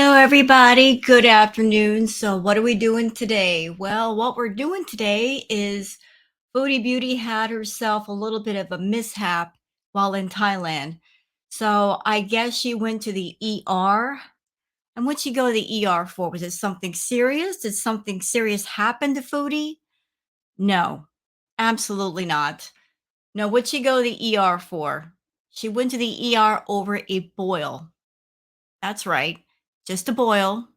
Hello, everybody. Good afternoon. So, what are we doing today? Well, what we're doing today is Foodie Beauty had herself a little bit of a mishap while in Thailand. So, I guess she went to the ER. And what'd she go to the ER for? Was it something serious? Did something serious happen to Foodie? No, absolutely not. No, what'd she go to the ER for? She went to the ER over a boil. That's right. Just a boil,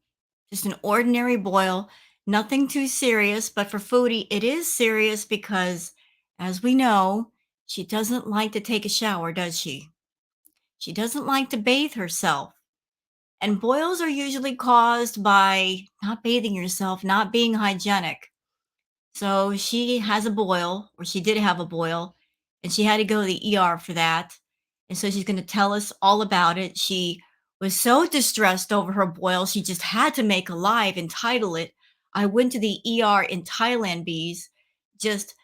just an ordinary boil, nothing too serious. But for Foodie, it is serious because, as we know, she doesn't like to take a shower, does she? She doesn't like to bathe herself. And boils are usually caused by not bathing yourself, not being hygienic. So she has a boil, or she did have a boil, and she had to go to the ER for that. And so she's going to tell us all about it. She was so distressed over her boil, she just had to make a live and title it, I went to the ER in Thailand, Bees, just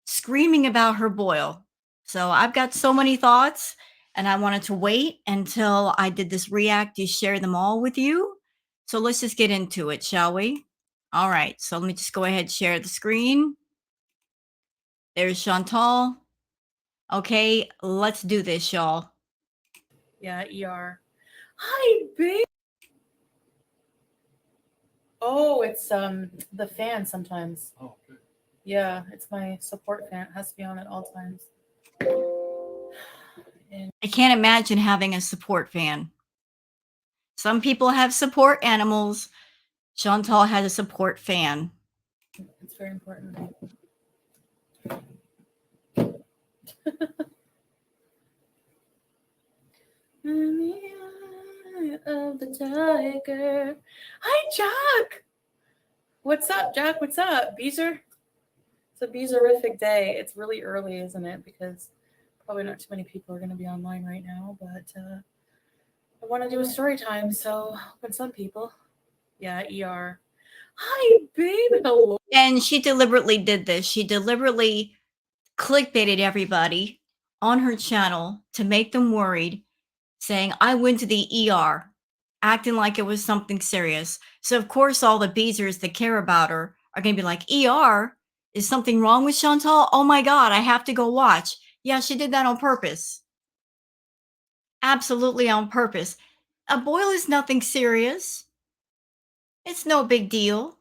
screaming about her boil. So I've got so many thoughts, and I wanted to wait until I did this react to share them all with you. So let's just get into it, shall we? All right, so let me just go ahead and share the screen. There's Chantal. Okay, let's do this, y'all. Yeah, ER. Hi, babe. Oh, it's the fan sometimes. Oh, good. Yeah, it's my support fan. It has to be on at all times. And I can't imagine having a support fan. Some people have support animals. Chantal has a support fan. it's very important. In the eye of the tiger. Hi, Jack. What's up, Jack? What's up, Beezer? It's a Beezerific day. It's really early, isn't it? Because probably not too many people are going to be online right now, but I want to do a story time, so when some people, yeah, ER. Hi, babe. Hello. And she deliberately did this. She deliberately clickbaited everybody on her channel to make them worried, saying, I went to the ER, acting like it was something serious. So, of course, all the Beezers that care about her are going to be like, ER? Is something wrong with Chantal? Oh my God, I have to go watch. Yeah, she did that on purpose. Absolutely on purpose. A boil is nothing serious. It's no big deal.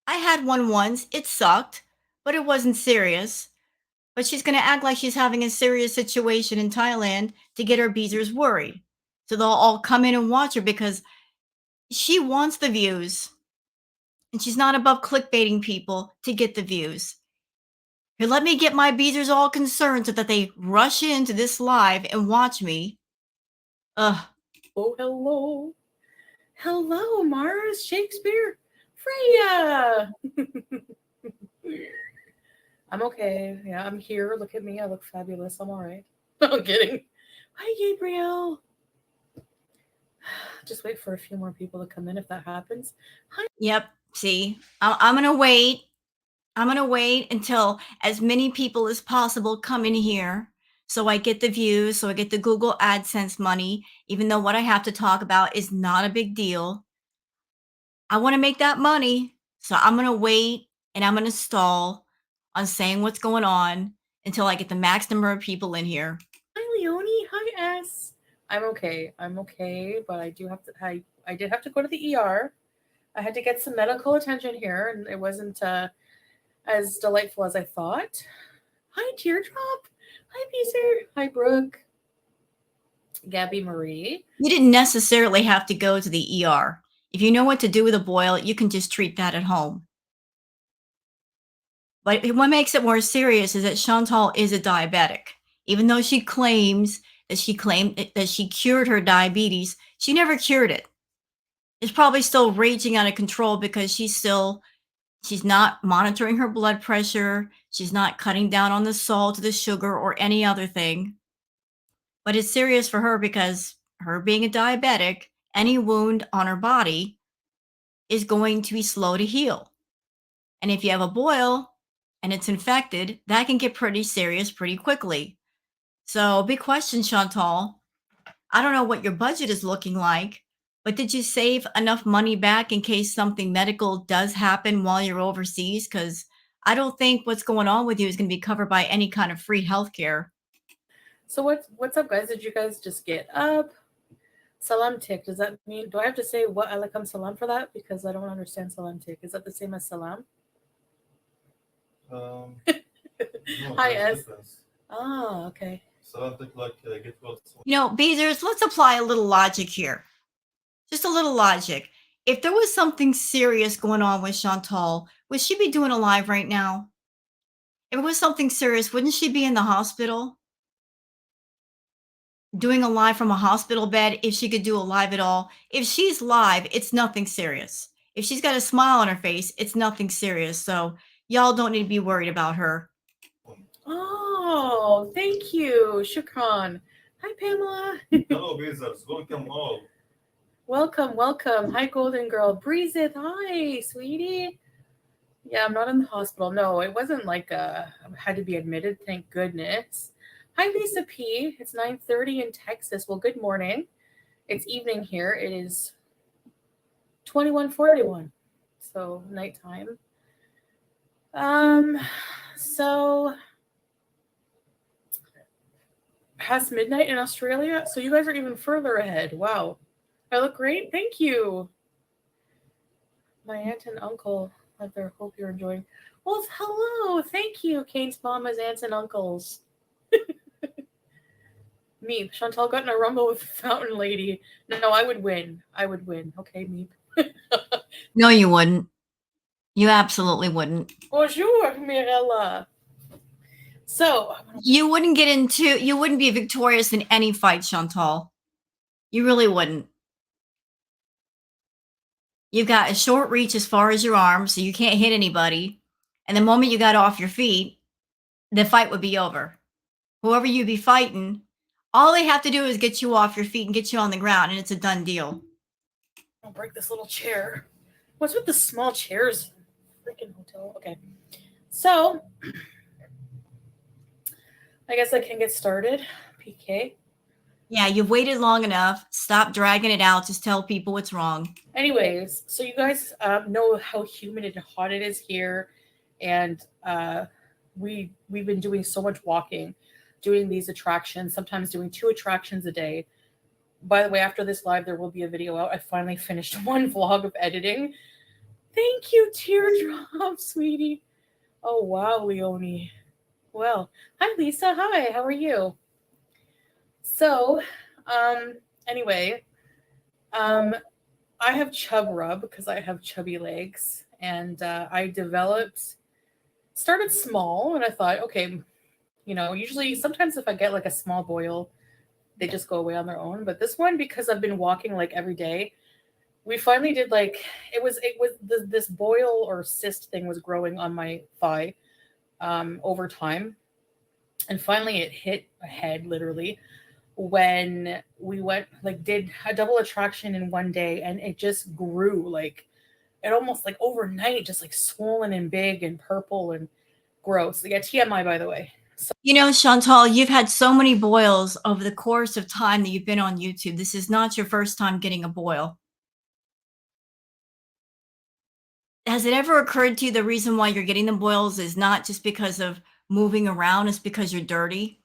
I had one once. It sucked, but it wasn't serious. But she's going to act like she's having a serious situation in Thailand to get her Beezers worried. So they'll all come in and watch her because she wants the views. And she's not above clickbaiting people to get the views. Here, let me get my Beezers all concerned so that they rush into this live and watch me. Ugh. Oh, hello. Hello, Mars, Shakespeare, Freya. I'm okay. Yeah, I'm here. Look at me. I look fabulous. I'm all right. I'm kidding. Hi, Gabriel. Just wait for a few more people to come in if that happens. Hi. Yep. See, I'm going to wait. I'm going to wait until as many people as possible come in here so I get the views, so I get the Google AdSense money, even though what I have to talk about is not a big deal. I want to make that money. So I'm going to wait and I'm going to stall on saying what's going on until I get the max number of people in here. Hi, Leonie. Hi, S. I'm okay. I'm okay, but I do have to. I did have to go to the ER. I had to get some medical attention here, and it wasn't as delightful as I thought. Hi, Teardrop. Hi, Beezer. Hi, Brooke. Gabby Marie. You didn't necessarily have to go to the ER. If you know what to do with a boil, you can just treat that at home. But what makes it more serious is that Chantal is a diabetic. Even though she claims that she cured her diabetes, she never cured it. It's probably still raging out of control because she's not monitoring her blood pressure. She's not cutting down on the salt, the sugar, or any other thing. But it's serious for her because her being a diabetic, any wound on her body is going to be slow to heal. And if you have a boil and it's infected, that can get pretty serious pretty quickly. So, big question, Chantal. I don't know what your budget is looking like, But did you save enough money back in case something medical does happen while you're overseas? Because I don't think what's going on with you is going to be covered by any kind of free healthcare. So what's up, guys? Did you guys just get up? Salam tik. Does that mean, do I have to say what alaikum salam for that? Because I don't understand salam tik. Is that the same as salam? No, Hi, there's S. difference. Ah, okay. Salam take like get well soon. You know, Beezers, let's apply a little logic here. Just a little logic. If there was something serious going on with Chantal, would she be doing a live right now? If it was something serious, wouldn't she be in the hospital? Doing a live from a hospital bed if she could do a live at all. If she's live, it's nothing serious. If she's got a smile on her face, it's nothing serious. So y'all don't need to be worried about her. Oh, thank you. Shukran. Hi, Pamela. Hello, Beezers. Welcome all. Welcome. Hi, Golden Girl. Breeze it. Hi, sweetie. Yeah, I'm not in the hospital. No, it wasn't like I had to be admitted. Thank goodness. Hi, Lisa P. It's 9:30 in Texas. Well, good morning. It's evening here. It is 21:41, so nighttime. So past midnight in Australia. So you guys are even further ahead. Wow, I look great. Thank you. My aunt and uncle out there. Hope you're enjoying. Well, hello. Thank you, Kane's mamas, aunts, and uncles. Meep. Chantal got in a rumble with the Fountain Lady. No, I would win. Okay, Meep. No, you wouldn't. You absolutely wouldn't. Bonjour, Mirella. So You wouldn't be victorious in any fight, Chantal. You really wouldn't. You've got a short reach as far as your arm, so you can't hit anybody. And the moment you got off your feet, the fight would be over. Whoever you'd be fighting, all they have to do is get you off your feet and get you on the ground, and it's a done deal. I'll break this little chair. What's with the small chairs? Freaking hotel. Okay. So I guess I can get started. PK. Yeah, you've waited long enough. Stop dragging it out. Just tell people what's wrong. Anyways, so you guys know how humid and hot it is here, and we've been doing so much walking, doing these attractions, sometimes doing 2 attractions a day. By the way, after this live, there will be a video out. I finally finished one vlog of editing. Thank you, Teardrop, sweetie. Oh, wow, Leonie. Well, hi, Lisa. Hi, how are you? So, anyway, I have chub rub because I have chubby legs, and I started small, and I thought, okay, usually sometimes if I get like a small boil, they just go away on their own. But this one, because I've been walking like every day, we finally did this boil or cyst thing was growing on my thigh over time. And finally it hit a head literally when we did a double attraction in one day, and it just grew it almost like overnight, just like swollen and big and purple and gross. Yeah, TMI, by the way. So, Chantal, you've had so many boils over the course of time that you've been on YouTube. This is not your first time getting a boil. Has it ever occurred to you the reason why you're getting the boils is not just because of moving around, it's because you're dirty?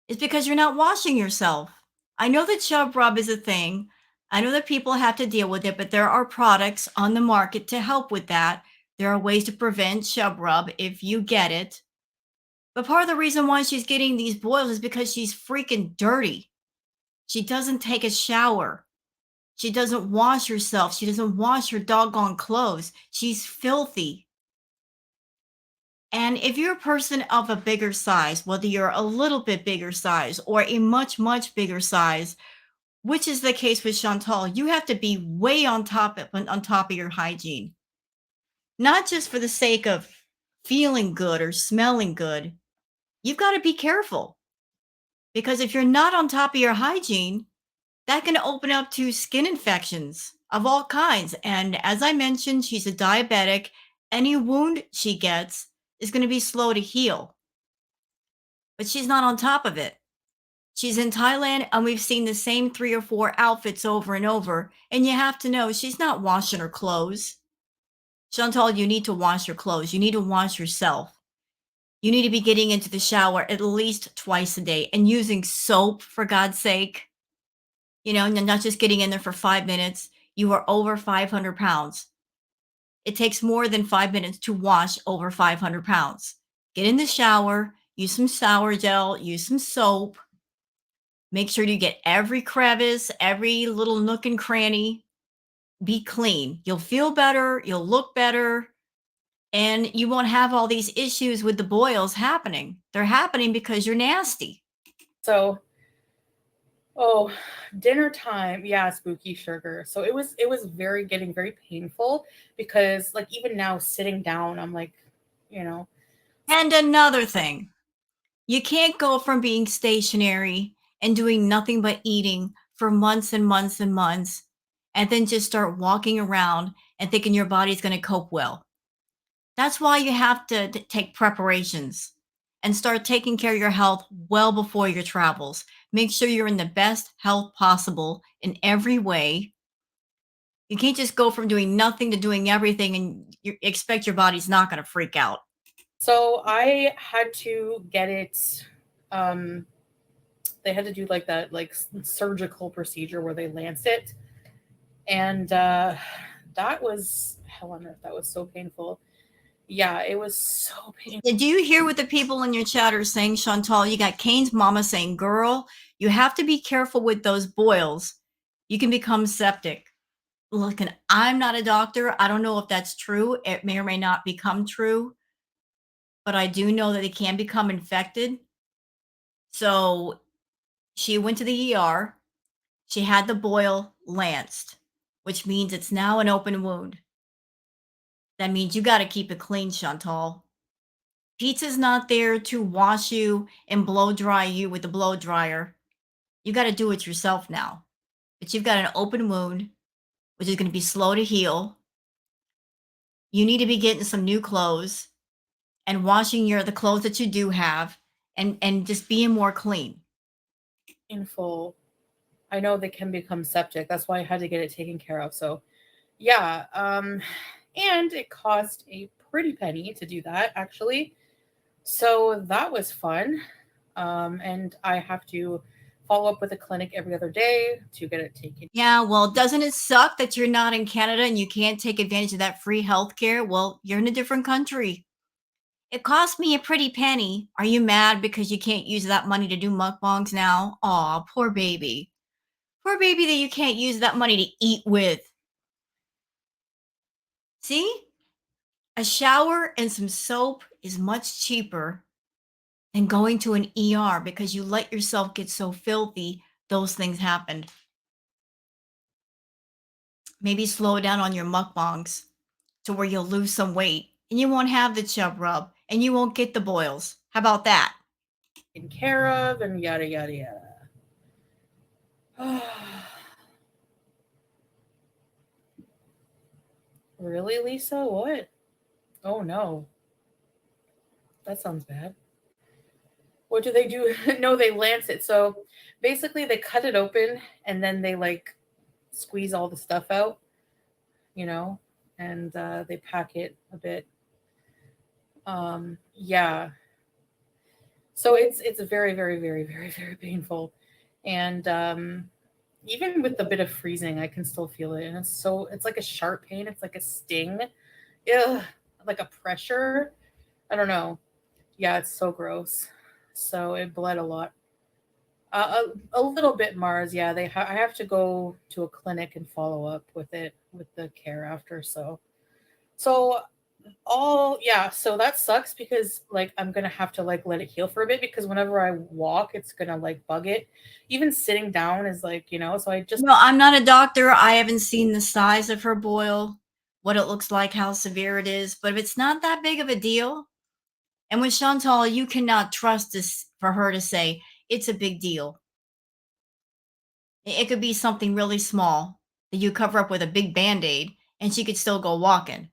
It's because you're not washing yourself. I know that chub rub is a thing. I know that people have to deal with it, but there are products on the market to help with that. There are ways to prevent chub rub if you get it. But part of the reason why she's getting these boils is because she's freaking dirty. She doesn't take a shower. She doesn't wash herself. She doesn't wash her doggone clothes. She's filthy. And if you're a person of a bigger size, whether you're a little bit bigger size or a much, much bigger size, which is the case with Chantal, you have to be way on top of your hygiene. Not just for the sake of feeling good or smelling good. You've got to be careful. Because if you're not on top of your hygiene, that can open up to skin infections of all kinds. And as I mentioned, she's a diabetic. Any wound she gets is going to be slow to heal. But she's not on top of it. She's in Thailand, and we've seen the same 3 or 4 outfits over and over, and you have to know she's not washing her clothes. Chantal, you need to wash your clothes. You need to wash yourself. You need to be getting into the shower at least twice a day and using soap, for God's sake. You know, and not just getting in there for 5 minutes. You are over 500 pounds. It takes more than 5 minutes to wash over 500 pounds. Get in the shower, use some shower gel, use some soap. Make sure you get every crevice, every little nook and cranny. Be clean. You'll feel better, you'll look better, and you won't have all these issues with the boils happening. They're happening because you're nasty. So, oh, dinner time, yeah, spooky sugar. So it was getting very painful because like even now sitting down, I'm like, you know, And another thing, you can't go from being stationary and doing nothing but eating for months and months and months, and then just start walking around and thinking your body's going to cope well. That's why you have to take preparations and start taking care of your health well before your travels. Make sure you're in the best health possible in every way. You can't just go from doing nothing to doing everything and you expect your body's not going to freak out. so I had to get it. They had to do like that like surgical procedure where they lance it, and that was hell on earth. That was so painful. Yeah, it was so painful. Do you hear what the people in your chat are saying, Chantal? You got Kane's mama saying, girl, you have to be careful with those boils. You can become septic. Look, and I'm not a doctor. I don't know if that's true. It may or may not become true, but I do know that it can become infected. So she went to the ER. She had the boil lanced, which means it's now an open wound. That means you got to keep it clean, Chantal. Pizza's not there to wash you and blow dry you with the blow dryer. You got to do it yourself now. But you've got an open wound, which is going to be slow to heal. You need to be getting some new clothes and washing the clothes that you do have and just being more clean. Painful. I know they can become septic. That's why I had to get it taken care of. So, yeah. And it cost a pretty penny to do that, actually. So that was fun. And I have to follow up with a clinic every other day to get it taken. Yeah, well, doesn't it suck that you're not in Canada and you can't take advantage of that free healthcare? Well, you're in a different country. It cost me a pretty penny. Are you mad because you can't use that money to do mukbangs now? Aw, poor baby. Poor baby that you can't use that money to eat with. See? A shower and some soap is much cheaper than going to an ER because you let yourself get so filthy, those things happen. Maybe slow down on your mukbangs to where you'll lose some weight and you won't have the chub rub and you won't get the boils. How about that? Taken care of and yada, yada, yada. Really, Lisa? What? Oh, no. That sounds bad. What do they do? No, they lance it. So basically, they cut it open and then they like squeeze all the stuff out, and they pack it a bit. Yeah. So it's very, very, very, very, very painful, and even with the bit of freezing, I can still feel it, and it's like a sharp pain. It's like a sting, ugh, like a pressure. I don't know. Yeah, it's so gross. So it bled a lot. A little bit, Mars. Yeah, I have to go to a clinic and follow up with it with the care after. So so that sucks because like I'm gonna have to like let it heal for a bit because whenever I walk, it's gonna like bug it. Even sitting down is like So I just No, I'm not a doctor. I haven't seen the size of her boil, what it looks like, how severe it is. But if it's not that big of a deal, and with Chantal, you cannot trust this for her to say it's a big deal. It could be something really small that you cover up with a big band-aid and she could still go walking.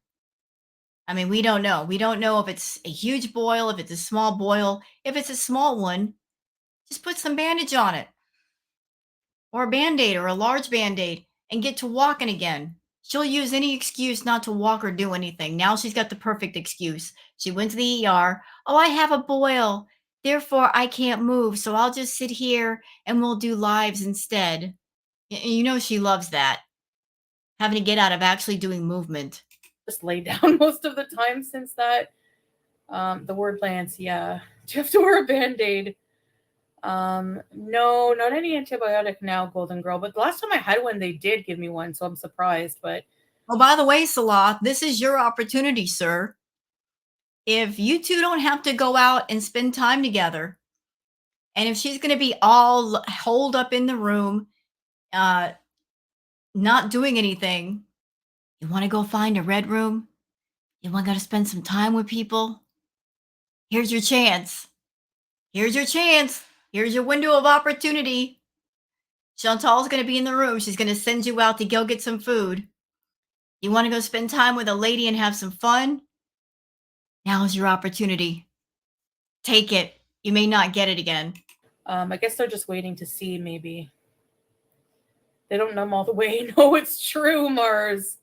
I mean, we don't know. We don't know if it's a huge boil, if it's a small boil. If it's a small one, Just put some bandage on it, or a Band-Aid, or a large Band-Aid, and get to walking again. She'll use any excuse not to walk or do anything. Now she's got the perfect excuse. She went to the ER. Oh, I have a boil. Therefore, I can't move. So I'll just sit here and we'll do lives instead. You know she loves that. Having to get out of actually doing movement. Just lay down most of the time since that. The word lands, yeah. Do you have to wear a Band-Aid? No, not any antibiotic now, Golden Girl. But the last time I had one, they did give me one, so I'm surprised. But Oh, by the way, Salah, this is your opportunity, sir. If you two don't have to go out and spend time together, and if she's going to be all holed up in the room, uh, not doing anything, you want to go find a red room? You want to go to spend some time with people? Here's your chance. Here's your chance. Here's your window of opportunity. Chantal's going to be in the room. She's going to send you out to go get some food. You want to go spend time with a lady and have some fun? Now's your opportunity. Take it. You may not get it again. I guess they're just waiting to see, maybe. They don't numb all the way. No, it's true, Mars.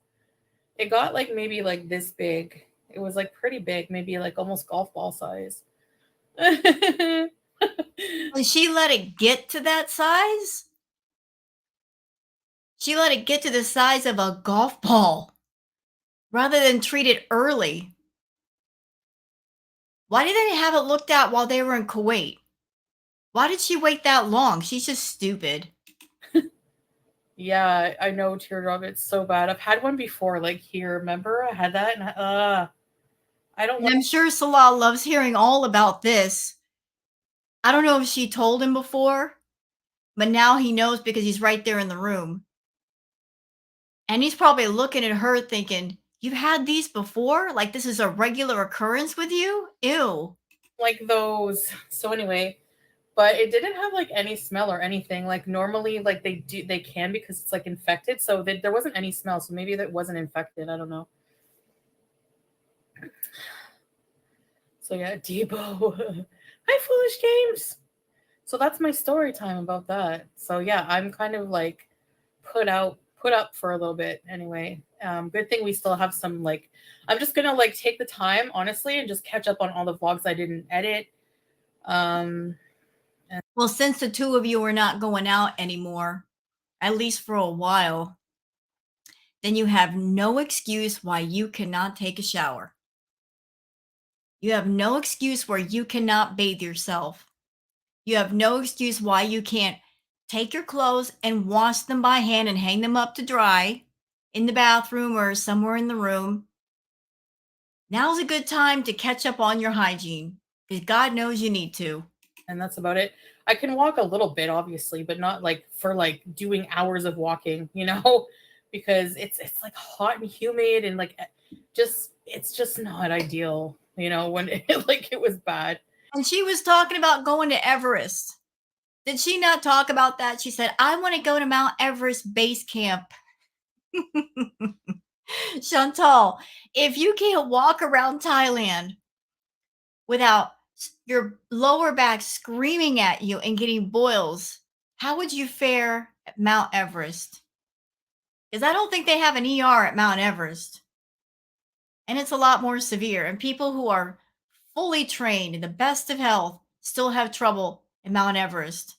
It got like maybe like this big. It was like pretty big, maybe like almost golf ball size. And she let it get to that size? She let it get to the size of a golf ball rather than treat it early. Why didn't they have it looked at while they were in Kuwait? Why did she wait that long? She's just stupid. Yeah, I know, Teardrop. It's so bad. I've had one before, like here. Remember, I had that, and I don't. And I'm sure Salah loves hearing all about this. I don't know if she told him before, but now he knows because he's right there in the room. And he's probably looking at her thinking, "You've had these before? Like this is a regular occurrence with you? Ew." Like those. So anyway, but it didn't have like any smell or anything. Like normally, like they can because it's like infected. So there wasn't any smell. So maybe that wasn't infected. I don't know. So yeah, Debo. Hi, Foolish Games. So that's my story time about that. So yeah, I'm kind of like put up for a little bit anyway. Good thing we still have some like. I'm just gonna like take the time honestly and just catch up on all the vlogs I didn't edit. Well, since the two of you are not going out anymore, at least for a while, then you have no excuse why you cannot take a shower. You have no excuse where you cannot bathe yourself. You have no excuse why you can't take your clothes and wash them by hand and hang them up to dry in the bathroom or somewhere in the room. Now's a good time to catch up on your hygiene because God knows you need to. And that's about it. I can walk a little bit, obviously, but not like for like doing hours of walking, you know, because it's like hot and humid and like it's just not ideal, you know, when it was bad. And she was talking about going to Everest. Did she not talk about that? She said, I want to go to Mount Everest base camp. Chantal, if you can't walk around Thailand without your lower back screaming at you and getting boils, how would you fare at Mount Everest? Because I don't think they have an ER at Mount Everest. And it's a lot more severe. And people who are fully trained in the best of health still have trouble at Mount Everest.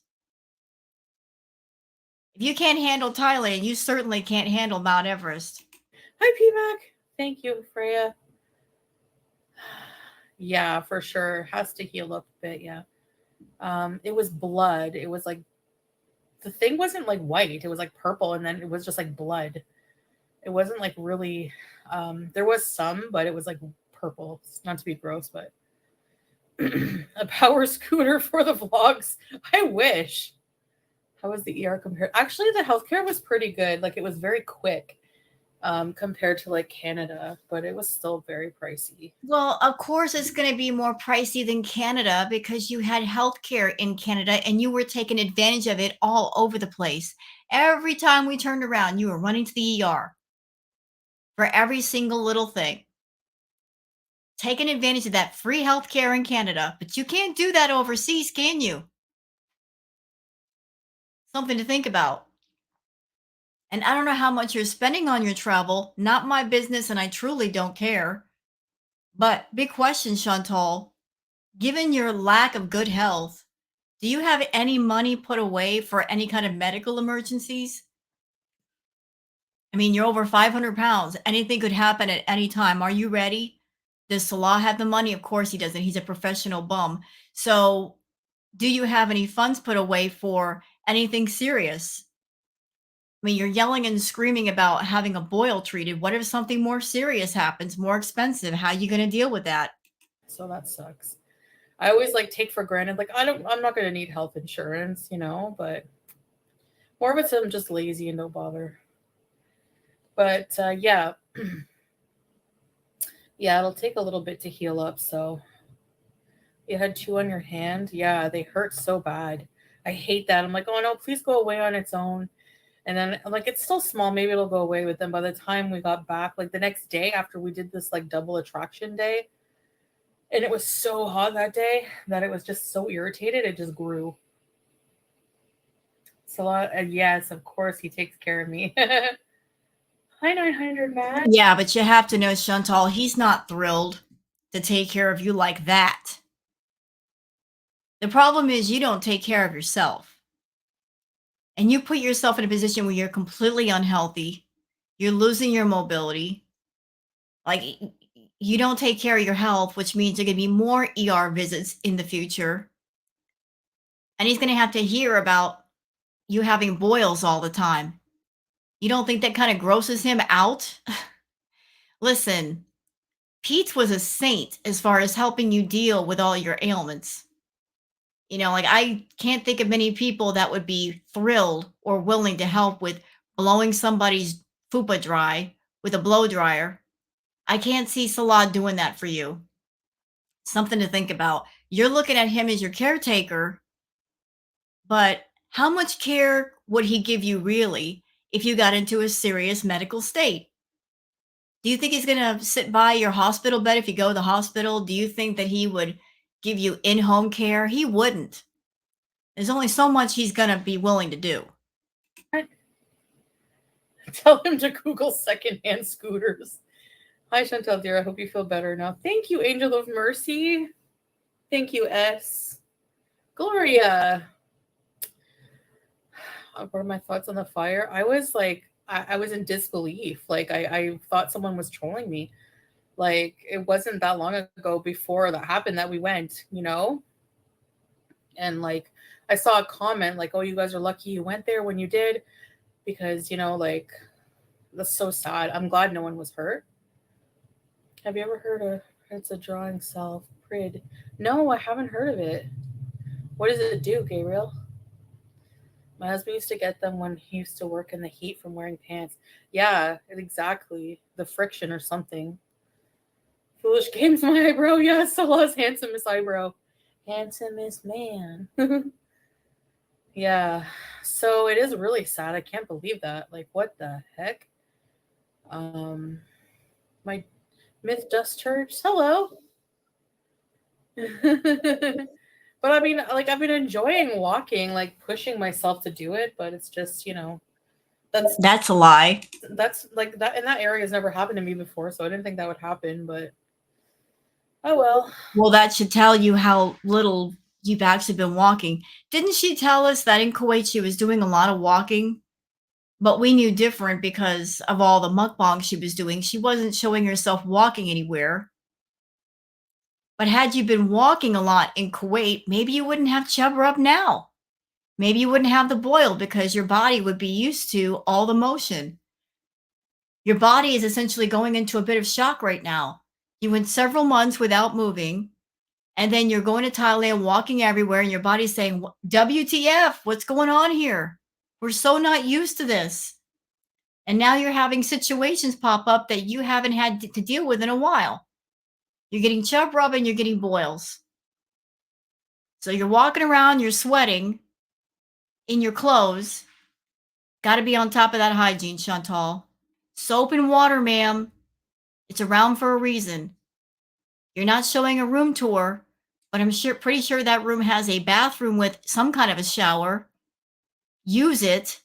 If you can't handle Thailand, you certainly can't handle Mount Everest. Hi, PMAC. Thank you, Freya. Yeah, for sure. Has to heal up a bit, yeah. It was blood. It was like the thing wasn't like white, it was like purple, and then it was just like blood. It wasn't like really there was some, but it was like purple. Not to be gross, but a power scooter for the vlogs. I wish. How was the ER compared? Actually, the healthcare was pretty good. Like it was very quick. Compared to like Canada, but it was still very pricey. Well, of course, it's going to be more pricey than Canada because you had healthcare in Canada and you were taking advantage of it all over the place. Every time we turned around, you were running to the ER for every single little thing. Taking advantage of that free healthcare in Canada, but you can't do that overseas, can you? Something to think about. And I don't know how much you're spending on your travel. Not my business, and I truly don't care. But big question, Chantal. Given your lack of good health, do you have any money put away for any kind of medical emergencies? I mean, you're over 500 pounds. Anything could happen at any time. Are you ready? Does Salah have the money? Of course he doesn't. He's a professional bum. So, do you have any funds put away for anything serious? I mean, you're yelling and screaming about having a boil treated. What if something more serious happens, more expensive? How are you going to deal with that? So that sucks. I always like take for granted, like I'm not gonna need health insurance, but more of it's I'm just lazy and don't bother. But yeah, yeah, it'll take a little bit to heal up. So you had two on your hand, yeah, they hurt so bad. I hate that. I'm like, oh no, please go away on its own. And then I'm like, it's still small, maybe it'll go away with them. By the time we got back, like the next day after we did this like double attraction day, and it was so hot that day that it was just so irritated, it just grew. So, and yes, of course, he takes care of me. Hi, 900 Matt. Yeah, but you have to know, Chantal, he's not thrilled to take care of you like that. The problem is you don't take care of yourself. And you put yourself in a position where you're completely unhealthy. You're losing your mobility. Like, you don't take care of your health, which means there are going to be more ER visits in the future. And he's going to have to hear about you having boils all the time. You don't think that kind of grosses him out? Listen, Pete was a saint as far as helping you deal with all your ailments. Like I can't think of many people that would be thrilled or willing to help with blowing somebody's fupa dry with a blow dryer. I can't see Salah doing that for you. Something to think about. You're looking at him as your caretaker, but how much care would he give you really if you got into a serious medical state? Do you think he's going to sit by your hospital bed if you go to the hospital? Do you think that he would give you in-home care? He wouldn't. There's only so much he's going to be willing to do. Tell him to Google secondhand scooters. Hi, Chantal, dear. I hope you feel better now. Thank you, Angel of Mercy. Thank you, S. Gloria. What are my thoughts on the fire? I was like, I was in disbelief. Like, I thought someone was trolling me. Like, it wasn't that long ago before that happened that we went, And like, I saw a comment like, oh, you guys are lucky you went there when you did. Because, like, that's so sad. I'm glad no one was hurt. Have you ever heard of It's a Drawing Self Prid? No, I haven't heard of it. What does it do, Gabriel? My husband used to get them when he used to work in the heat from wearing pants. Yeah, exactly. The friction or something. Foolish games, my eyebrow. Yeah, Salah's handsomest eyebrow. Handsomest man. Yeah. So it is really sad. I can't believe that. Like, what the heck? My Myth Dust Church. Hello. But I mean, like, I've been enjoying walking, like pushing myself to do it, but it's just, That's a lie. that's like that in that area has never happened to me before, so I didn't think that would happen, but oh well. Well, that should tell you how little you've actually been walking. Didn't she tell us that in Kuwait she was doing a lot of walking? But we knew different because of all the mukbangs she was doing. She wasn't showing herself walking anywhere. But had you been walking a lot in Kuwait, maybe you wouldn't have chub rub now. Maybe you wouldn't have the boil because your body would be used to all the motion. Your body is essentially going into a bit of shock right now. You went several months without moving, and then you're going to Thailand, walking everywhere, and your body's saying, WTF, what's going on here? We're so not used to this. And now you're having situations pop up that you haven't had to deal with in a while. You're getting chub rub and you're getting boils. So you're walking around, you're sweating in your clothes. Got to be on top of that hygiene, Chantal. Soap and water, ma'am. It's around for a reason. You're not showing a room tour, but I'm pretty sure that room has a bathroom with some kind of a shower. use it.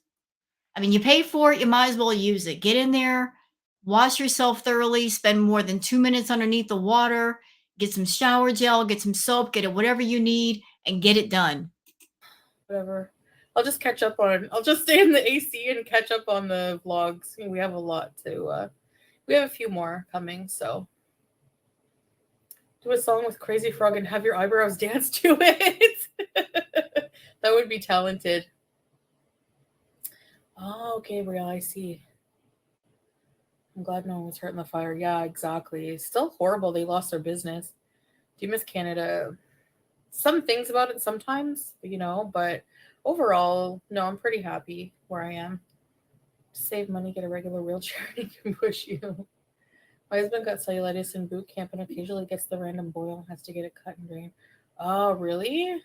I mean, you pay for it, you might as well use it. Get in there, wash yourself thoroughly, spend more than 2 minutes underneath the water, get some shower gel, get some soap, get it whatever you need, and get it done. Whatever. I'll just catch up on. I'll just stay in the AC and catch up on the vlogs. We have a lot to. We have a few more coming, so do a song with Crazy Frog and have your eyebrows dance to it. That would be talented. Oh, Gabriel, I see. I'm glad no one was hurt in the fire. Yeah, exactly. It's still horrible. They lost their business. Do you miss Canada? Some things about it sometimes, but overall, no, I'm pretty happy where I am. Save money, get a regular wheelchair, and he can push you. My husband got cellulitis in boot camp and occasionally gets the random boil, has to get it cut and drained. Oh, really?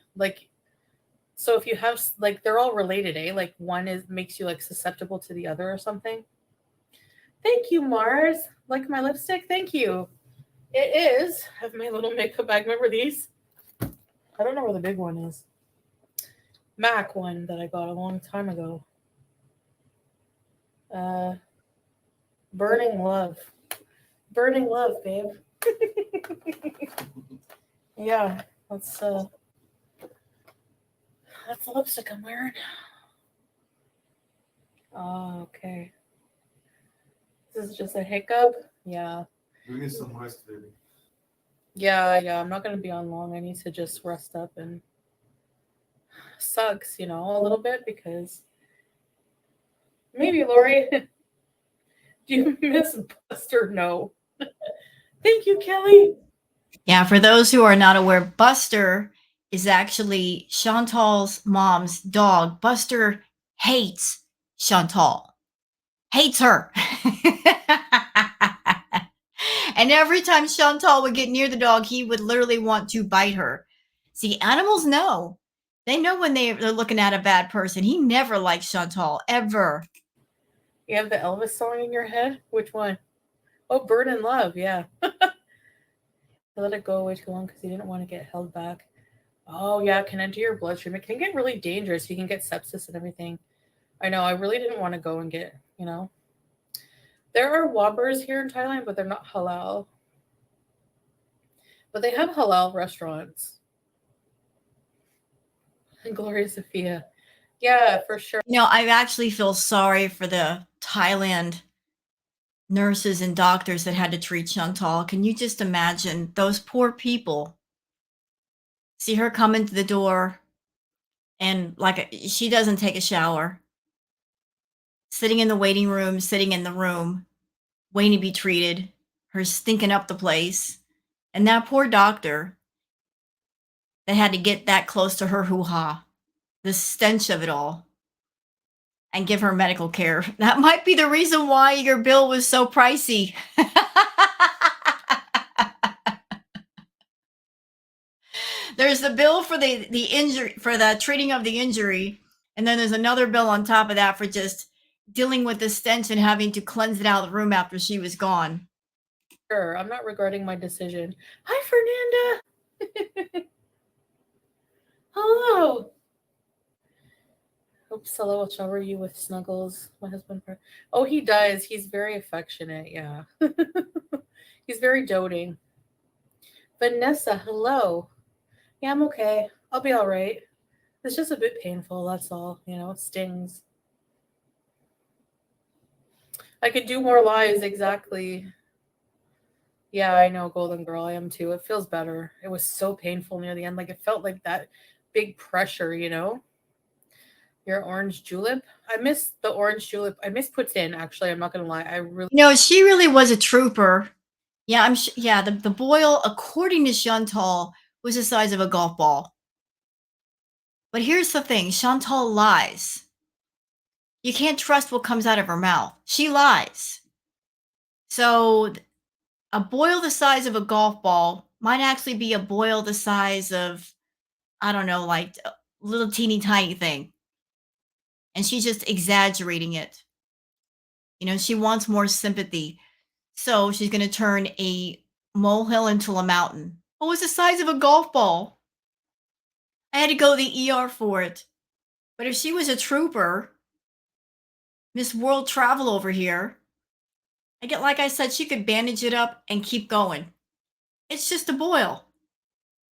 So if you have, they're all related, eh? Like one makes you susceptible to the other or something. Thank you, Mars. Like my lipstick? Thank you. It is. I have my little makeup bag. Remember these? I don't know where the big one is. MAC one that I got a long time ago. Burning love. Burning love, babe. Yeah, that's the lipstick I'm wearing. Oh, okay. This is just a hiccup. Yeah. You need some rest, baby. Yeah. I'm not gonna be on long. I need to just rest up and sucks, a little bit because maybe Lori. Do you miss Buster? No. Thank you, Kelly. Yeah, for those who are not aware, Buster is actually Chantal's mom's dog. Buster hates Chantal, hates her. And every time Chantal would get near the dog, he would literally want to bite her. See, animals know. They know when they're looking at a bad person. He never liked Chantal, ever. You have the Elvis song in your head? Which one? Oh, Burn in Love, yeah. He let it go way too long because he didn't want to get held back. Oh, yeah, it can enter your bloodstream. It can get really dangerous. You can get sepsis and everything. I know, I really didn't want to go and get, There are Whoppers here in Thailand, but they're not halal. But they have halal restaurants. And Gloria Sophia. Yeah, for sure. I actually feel sorry for the Thailand nurses and doctors that had to treat Chantal. Can you just imagine those poor people? See her come into the door and she doesn't take a shower. Sitting in the waiting room, sitting in the room, waiting to be treated. Her stinking up the place. And that poor doctor that had to get that close to her hoo-ha. The stench of it all. And give her medical care. That might be the reason why your bill was so pricey. There's the bill for the injury, for the treating of the injury, and then there's another bill on top of that for just dealing with the stench and having to cleanse it out of the room after she was gone. Sure, I'm not regretting my decision. Hi, Fernanda. Hello. Hope Salah will shower you with snuggles. My husband. Oh, he does. He's very affectionate. Yeah. He's very doting. Vanessa, hello. Yeah, I'm okay. I'll be all right. It's just a bit painful. That's all. It stings. I could do more lives. Exactly. Yeah, I know, Golden Girl. I am too. It feels better. It was so painful near the end. It felt like that big pressure, Your orange julep. I miss the orange julep. I miss Putin, actually. I'm not going to lie. I really. She really was a trooper. Yeah, the boil, according to Chantal, was the size of a golf ball. But here's the thing. Chantal lies. You can't trust what comes out of her mouth. She lies. So a boil the size of a golf ball might actually be a boil the size of, I don't know, like a little teeny tiny thing. And she's just exaggerating it. She wants more sympathy. So she's going to turn a molehill into a mountain. Oh, it's the size of a golf ball. I had to go to the ER for it. But if she was a trooper, Miss World Travel over here, like I said, she could bandage it up and keep going. It's just a boil.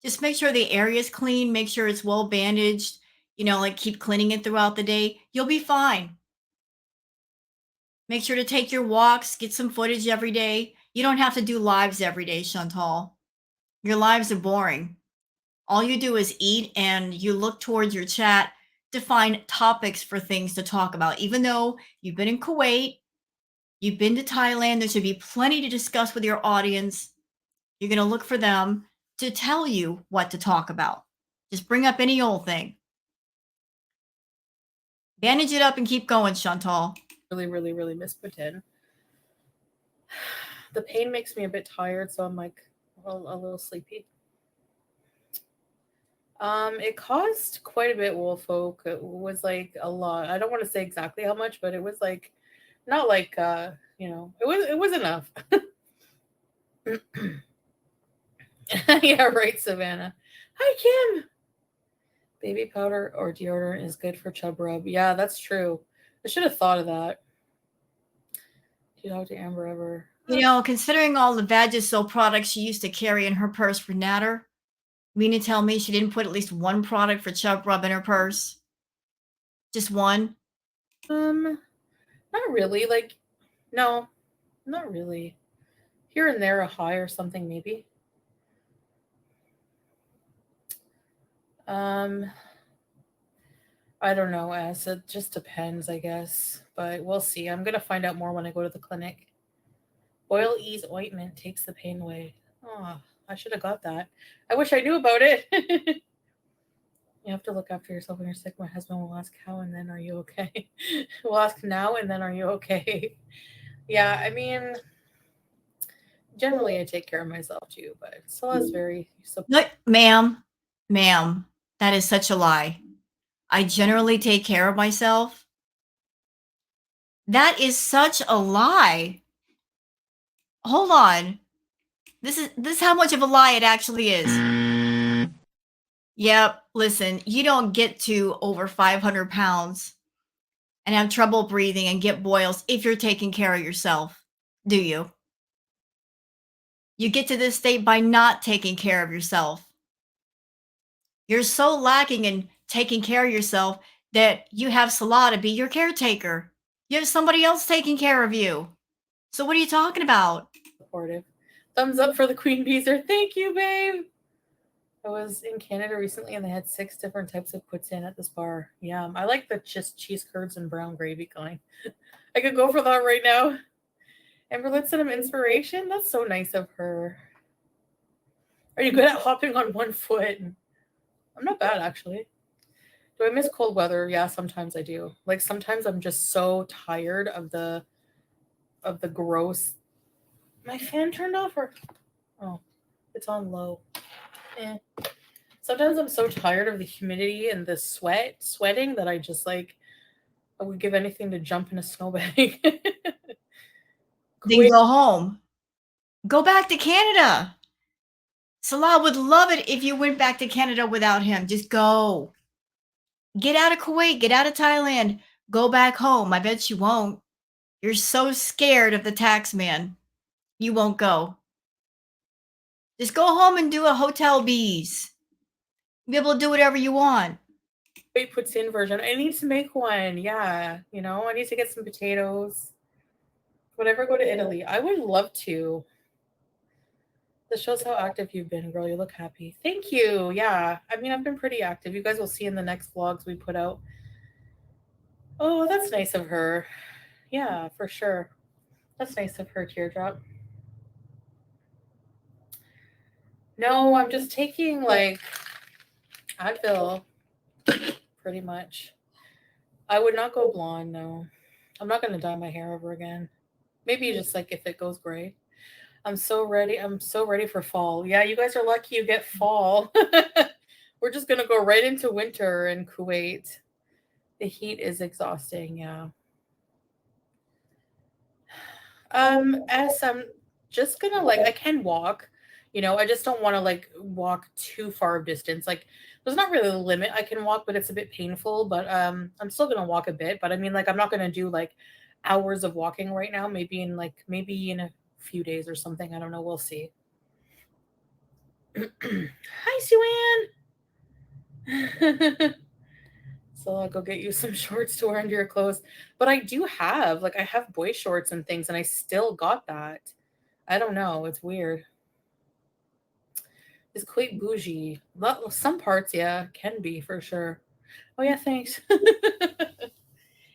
Just make sure the area is clean, make sure it's well bandaged, like keep cleaning it throughout the day. You'll be fine. Make sure to take your walks, get some footage every day. You don't have to do lives every day, Chantal. Your lives are boring. All you do is eat and you look towards your chat to find topics for things to talk about. Even though you've been in Kuwait, you've been to Thailand, there should be plenty to discuss with your audience. You're going to look for them to tell you what to talk about. Just bring up any old thing. Bandage it up and keep going, Chantal. Really, really, really miss Putin. The pain makes me a bit tired, so I'm like a little sleepy. It cost quite a bit, Woolfolk. It was like a lot. I don't want to say exactly how much, but it was like not like it was enough. Yeah, right, Savannah. Hi, Kim. Baby powder or deodorant is good for chub rub. Yeah, that's true. I should have thought of that. Do you talk to Amber ever? Considering all the Vagisil products she used to carry in her purse for Natter, you mean to tell me she didn't put at least one product for chub rub in her purse? Just one? Not really. Like, no, not really. Here and there, a high or something, maybe. I don't know, as it just depends, I guess. But we'll see. I'm gonna find out more when I go to the clinic. Oil Ease ointment takes the pain away. Oh, I should have got that. I wish I knew about it. You have to look after yourself when you're sick. My husband will ask how and then are you okay? We'll ask now and then are you okay? Yeah, I mean, generally I take care of myself too, but Salah's very Look, ma'am, that is such a lie. I generally take care of myself. That is such a lie. Hold on. This is how much of a lie it actually is. Yep, listen, you don't get to over 500 pounds and have trouble breathing and get boils if you're taking care of yourself, do you? You get to this state by not taking care of yourself. You're so lacking in taking care of yourself that you have Salah to be your caretaker. You have somebody else taking care of you. So what are you talking about? supportive. Thumbs up for the Queen Beezer. Thank you, babe. I was in Canada recently and they had 6 different types of poutine at this bar. Yeah, I like the just cheese curds and brown gravy kind. I could go for that right now. Amber, let's send him inspiration. That's so nice of her. Are you good at hopping on one foot? I'm not bad, actually. Do I miss cold weather? Yeah, sometimes I do. Like sometimes I'm just so tired of the gross. My fan turned off or oh, it's on low. Sometimes I'm so tired of the humidity and the sweating that I just like I would give anything to jump in a snowbank. Then go home. Go back to Canada. Salah would love it if you went back to Canada without him. Just go. Get out of Kuwait. Get out of Thailand. Go back home. I bet you won't. You're so scared of the tax man. You won't go. Just go home and do a hotel Beeze. Be able to do whatever you want. Wait, puts in version. I need to make one. Yeah, I need to get some potatoes. Whenever I go to Italy, I would love to. This shows how active you've been, girl. You look happy. Thank you. Yeah, I mean, I've been pretty active. You guys will see in the next vlogs we put out. Oh, that's nice of her. Yeah, for sure. That's nice of her, Teardrop. No, I'm just taking like Advil, pretty much. I would not go blonde, no. I'm not going to dye my hair ever again. Maybe just like if it goes gray. I'm so ready. I'm so ready for fall. Yeah, you guys are lucky you get fall. We're just going to go right into winter in Kuwait. The heat is exhausting, yeah. As I'm just going to I can walk. I just don't want to like walk too far of distance. Like there's not really a limit I can walk, but it's a bit painful. But I'm still gonna walk a bit. But I mean, like I'm not gonna do like hours of walking right now. Maybe in a few days or something. I don't know. We'll see. Hi, Sue. So I'll go get you some shorts to wear under your clothes. But I do have I have boy shorts and things, and I still got that. I don't know. It's weird. It's quite bougie. Some parts, yeah, can be for sure. Oh yeah, thanks.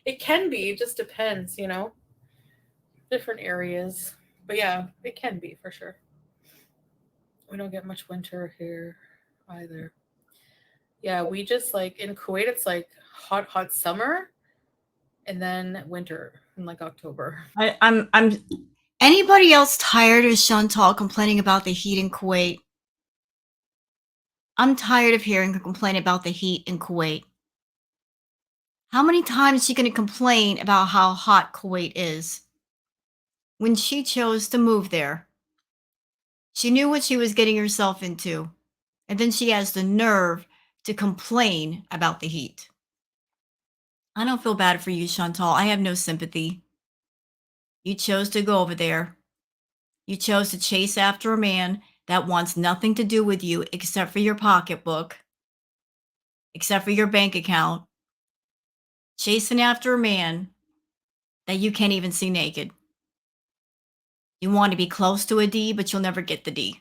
It can be. It just depends. Different areas. But yeah, it can be for sure. We don't get much winter here either. Yeah, we just in Kuwait, it's like hot, hot summer and then winter in like October. I'm anybody else tired of Chantal complaining about the heat in Kuwait? I'm tired of hearing her complain about the heat in Kuwait. How many times is she going to complain about how hot Kuwait is? When she chose to move there, she knew what she was getting herself into. And then she has the nerve to complain about the heat. I don't feel bad for you, Chantal. I have no sympathy. You chose to go over there. You chose to chase after a man that wants nothing to do with you except for your pocketbook, except for your bank account, chasing after a man that you can't even see naked. You want to be close to a D, but you'll never get the D.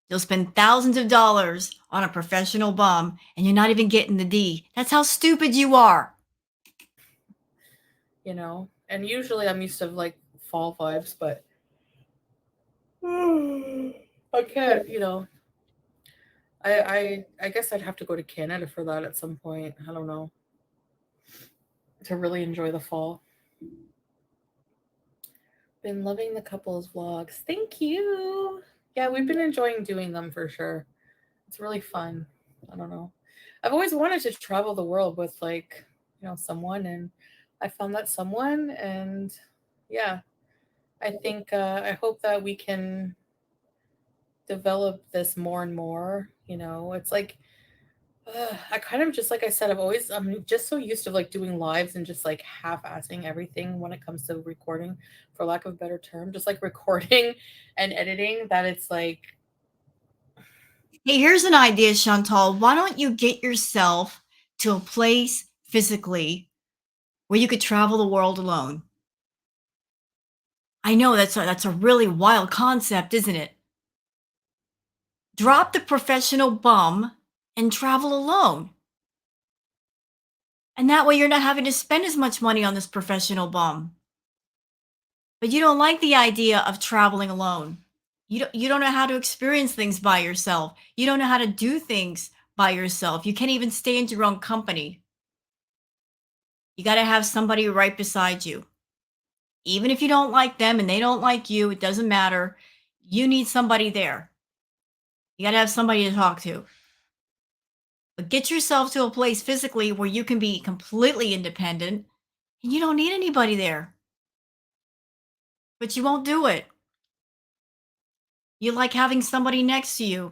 You'll spend thousands of dollars on a professional bum, and you're not even getting the D. That's how stupid you are. And usually I'm used to fall vibes, but I can't. I guess I'd have to go to Canada for that at some point. I don't know. To really enjoy the fall. Been loving the couples vlogs. Thank you. Yeah, we've been enjoying doing them for sure. It's really fun. I don't know. I've always wanted to travel the world with someone, and I found that someone, and yeah, I think I hope that we can develop this more and more. It's I kind of just like I said, I'm just so used to doing lives and just half-assing everything when it comes to recording, for lack of a better term, just recording and editing, that it's Hey, here's an idea, Chantal. Why don't you get yourself to a place physically where you could travel the world alone? I know that's a really wild concept, isn't it? Drop the professional bum and travel alone. And that way you're not having to spend as much money on this professional bum. But you don't like the idea of traveling alone. You don't know how to experience things by yourself. You don't know how to do things by yourself. You can't even stay in your own company. You got to have somebody right beside you. Even if you don't like them and they don't like you, it doesn't matter. You need somebody there. You got to have somebody to talk to. But get yourself to a place physically where you can be completely independent and you don't need anybody there. But you won't do it. You like having somebody next to you.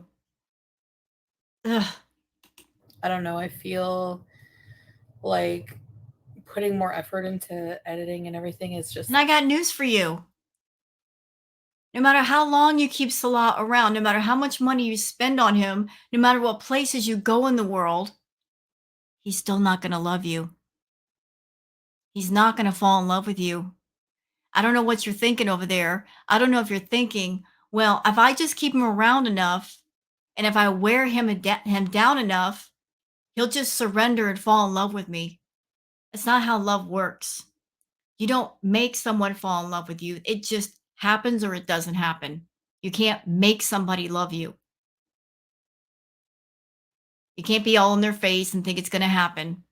Ugh. I don't know. I feel like putting more effort into editing and everything is just. And I got news for you. No matter how long you keep Salah around, no matter how much money you spend on him, no matter what places you go in the world, he's still not going to love you. He's not going to fall in love with you. I don't know what you're thinking over there. I don't know if you're thinking, well, if I just keep him around enough and if I wear him down enough, he'll just surrender and fall in love with me. That's not how love works. You don't make someone fall in love with you. It just happens or it doesn't happen. You can't make somebody love you. You can't be all in their face and think it's going to happen.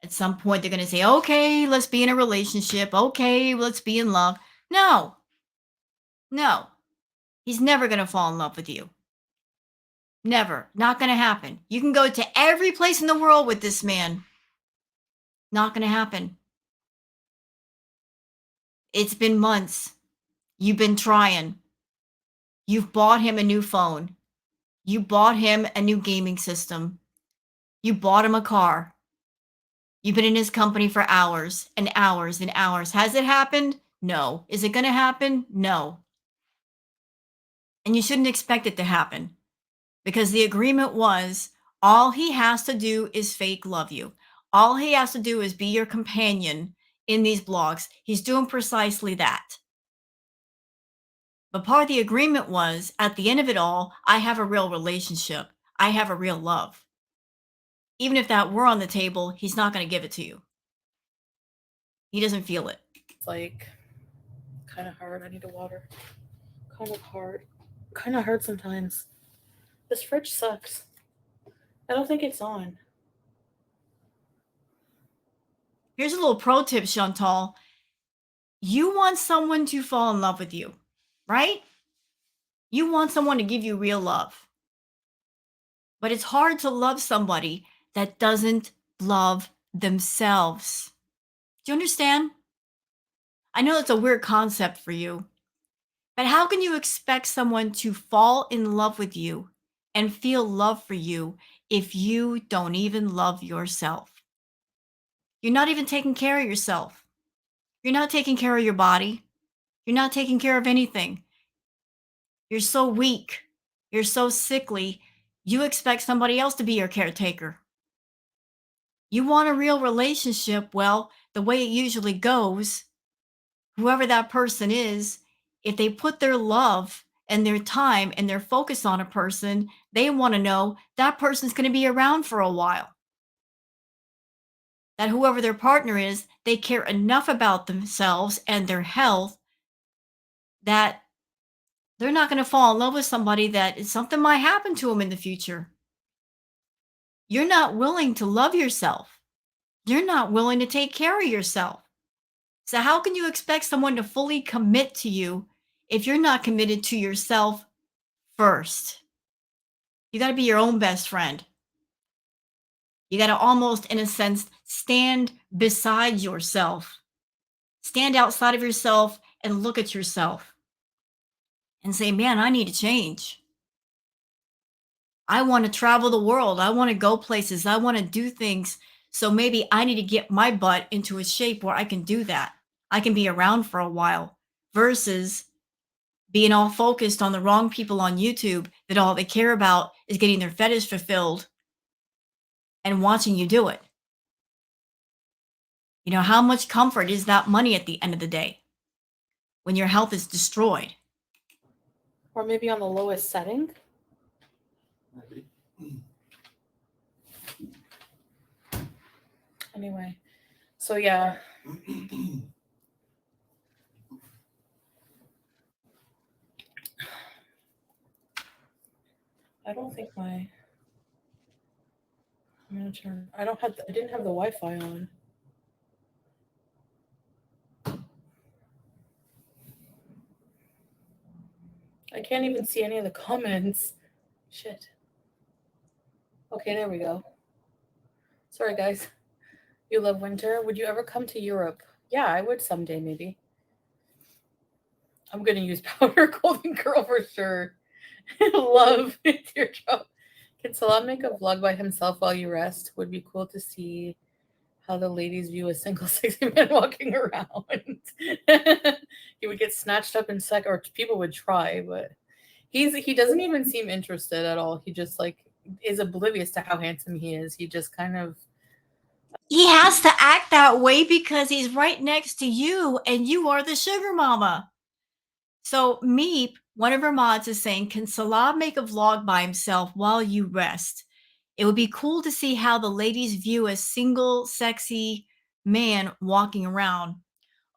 At some point, they're going to say, okay, let's be in a relationship. Okay, let's be in love. No, no, he's never going to fall in love with you. Never. Not going to happen. You can go to every place in the world with this man. Not going to happen. It's been months. You've been trying. You've bought him a new phone. You bought him a new gaming system. You bought him a car. You've been in his company for hours and hours and hours. Has it happened? No. Is it going to happen? No. And you shouldn't expect it to happen because the agreement was all he has to do is fake love you. All he has to do is be your companion in these blogs. He's doing precisely that. But part of the agreement was at the end of it all, I have a real relationship. I have a real love. Even if that were on the table, he's not going to give it to you. He doesn't feel it. It's like kind of hard. I need a water. Kind of hard. Kind of hard sometimes. This fridge sucks. I don't think it's on. Here's a little pro tip, Chantal. You want someone to fall in love with you, right? You want someone to give you real love. But it's hard to love somebody that doesn't love themselves. Do you understand? I know it's a weird concept for you, but how can you expect someone to fall in love with you and feel love for you if you don't even love yourself? You're not even taking care of yourself. You're not taking care of your body. You're not taking care of anything. You're so weak. You're so sickly. You expect somebody else to be your caretaker. You want a real relationship? Well, the way it usually goes, whoever that person is, if they put their love and their time and their focus on a person, they want to know that person's going to be around for a while. That whoever their partner is, they care enough about themselves and their health that they're not going to fall in love with somebody that something might happen to them in the future. You're not willing to love yourself. You're not willing to take care of yourself. So how can you expect someone to fully commit to you if you're not committed to yourself first? You got to be your own best friend. You got to almost, in a sense, stand beside yourself. Stand outside of yourself and look at yourself and say, man, I need to change. I want to travel the world. I want to go places. I want to do things. So maybe I need to get my butt into a shape where I can do that. I can be around for a while versus being all focused on the wrong people on YouTube that all they care about is getting their fetish fulfilled and watching you do it. You know, how much comfort is that money at the end of the day when your health is destroyed? Or maybe on the lowest setting. Anyway, so yeah. I don't think I'm gonna turn. I didn't have the Wi-Fi on. I can't even see any of the comments. Shit. Okay, there we go. Sorry, guys. You love winter. Would you ever come to Europe? Yeah, I would someday, maybe. I'm gonna use powder golden girl for sure. Love teardrop. Can Salah make a vlog by himself while you rest? Would be cool to see how the ladies view a single sexy man walking around. He would get snatched up in sec, or people would try, but he doesn't even seem interested at all. He just like is oblivious to how handsome he is. He just kind of He has to act that way because he's right next to you and you are the sugar mama. So Meep, one of her mods, is saying, can Salah make a vlog by himself while you rest? It would be cool to see how the ladies view a single sexy man walking around.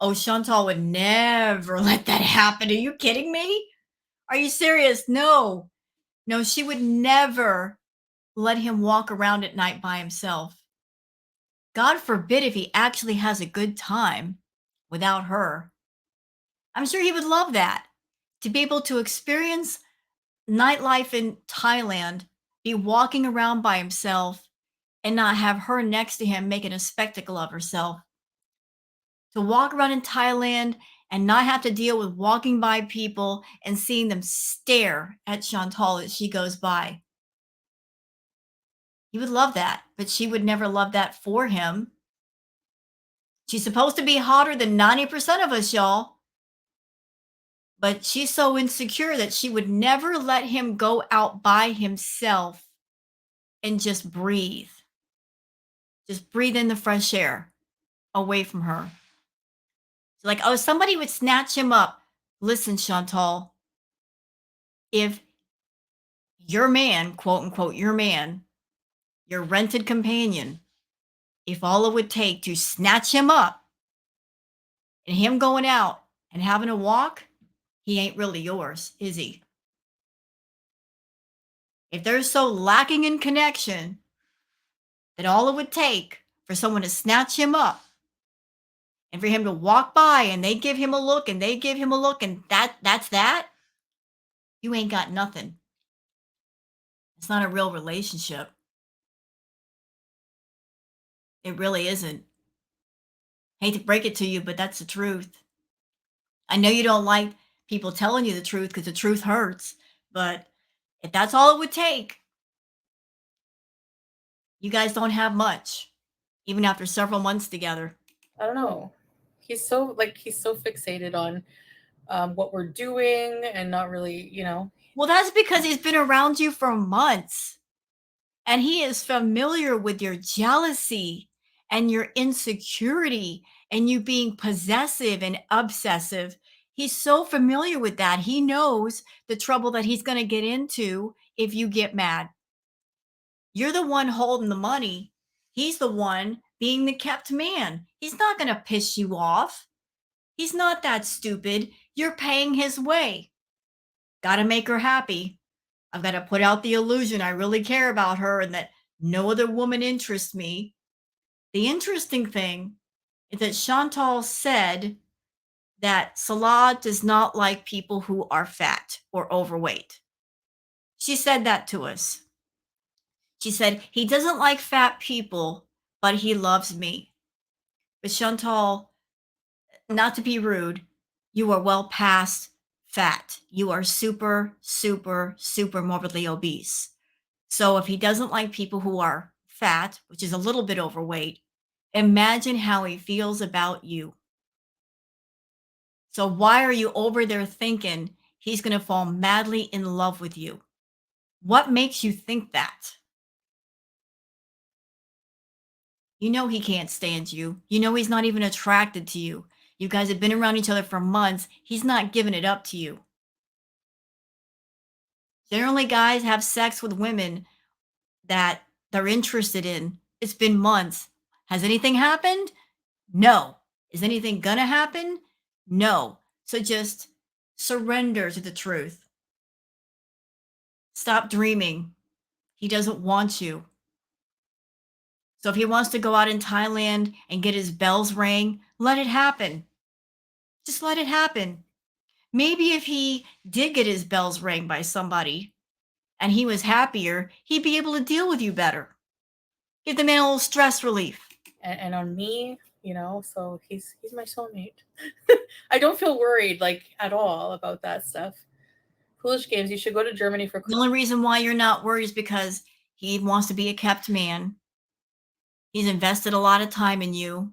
Oh, Chantal would never let that happen. Are you kidding me? Are you serious? No. No, she would never let him walk around at night by himself. God forbid if he actually has a good time without her. I'm sure he would love that. To be able to experience nightlife in Thailand, be walking around by himself and not have her next to him making a spectacle of herself. To walk around in Thailand and not have to deal with walking by people and seeing them stare at Chantal as she goes by. He would love that, but she would never love that for him. She's supposed to be hotter than 90% of us, y'all. But she's so insecure that she would never let him go out by himself and just breathe. Just breathe in the fresh air away from her. She's like, oh, somebody would snatch him up. Listen, Chantal, if your man, quote unquote, your man, your rented companion, if all it would take to snatch him up and him going out and having a walk, he ain't really yours, is he? If they're so lacking in connection that all it would take for someone to snatch him up and for him to walk by and they give him a look and they give him a look and that's that, you ain't got nothing. It's not a real relationship. It really isn't. Hate to break it to you, but that's the truth. I know you don't like people telling you the truth because the truth hurts, but if that's all it would take, you guys don't have much, even after several months together. I don't know. He's so fixated on what we're doing and not really, Well, that's because he's been around you for months and he is familiar with your jealousy and your insecurity and you being possessive and obsessive. He's so familiar with that. He knows the trouble that he's going to get into if you get mad. You're the one holding the money. He's the one being the kept man. He's not going to piss you off. He's not that stupid. You're paying his way. Got to make her happy. I've got to put out the illusion I really care about her and that no other woman interests me. The interesting thing is that Chantal said that Salah does not like people who are fat or overweight. She said that to us. She said, he doesn't like fat people, but he loves me. But Chantal, not to be rude, you are well past fat. You are super, super, super morbidly obese. So if he doesn't like people who are fat, which is a little bit overweight, imagine how he feels about you. So why are you over there thinking he's going to fall madly in love with you? What makes you think that? You know he can't stand you. You know he's not even attracted to you. You guys have been around each other for months. He's not giving it up to you. Generally, guys have sex with women that they're interested in. It's been months. Has anything happened? No. Is anything gonna happen? No. So just surrender to the truth. Stop dreaming. He doesn't want you. So if he wants to go out in Thailand and get his bells rang, let it happen. Just let it happen. Maybe if he did get his bells rang by somebody and he was happier, he'd be able to deal with you better. Give the man a little stress relief. And on me, so he's my soulmate. I don't feel worried at all about that stuff. Foolish games. You should go to Germany for. The only reason why you're not worried is because he wants to be a kept man. He's invested a lot of time in you.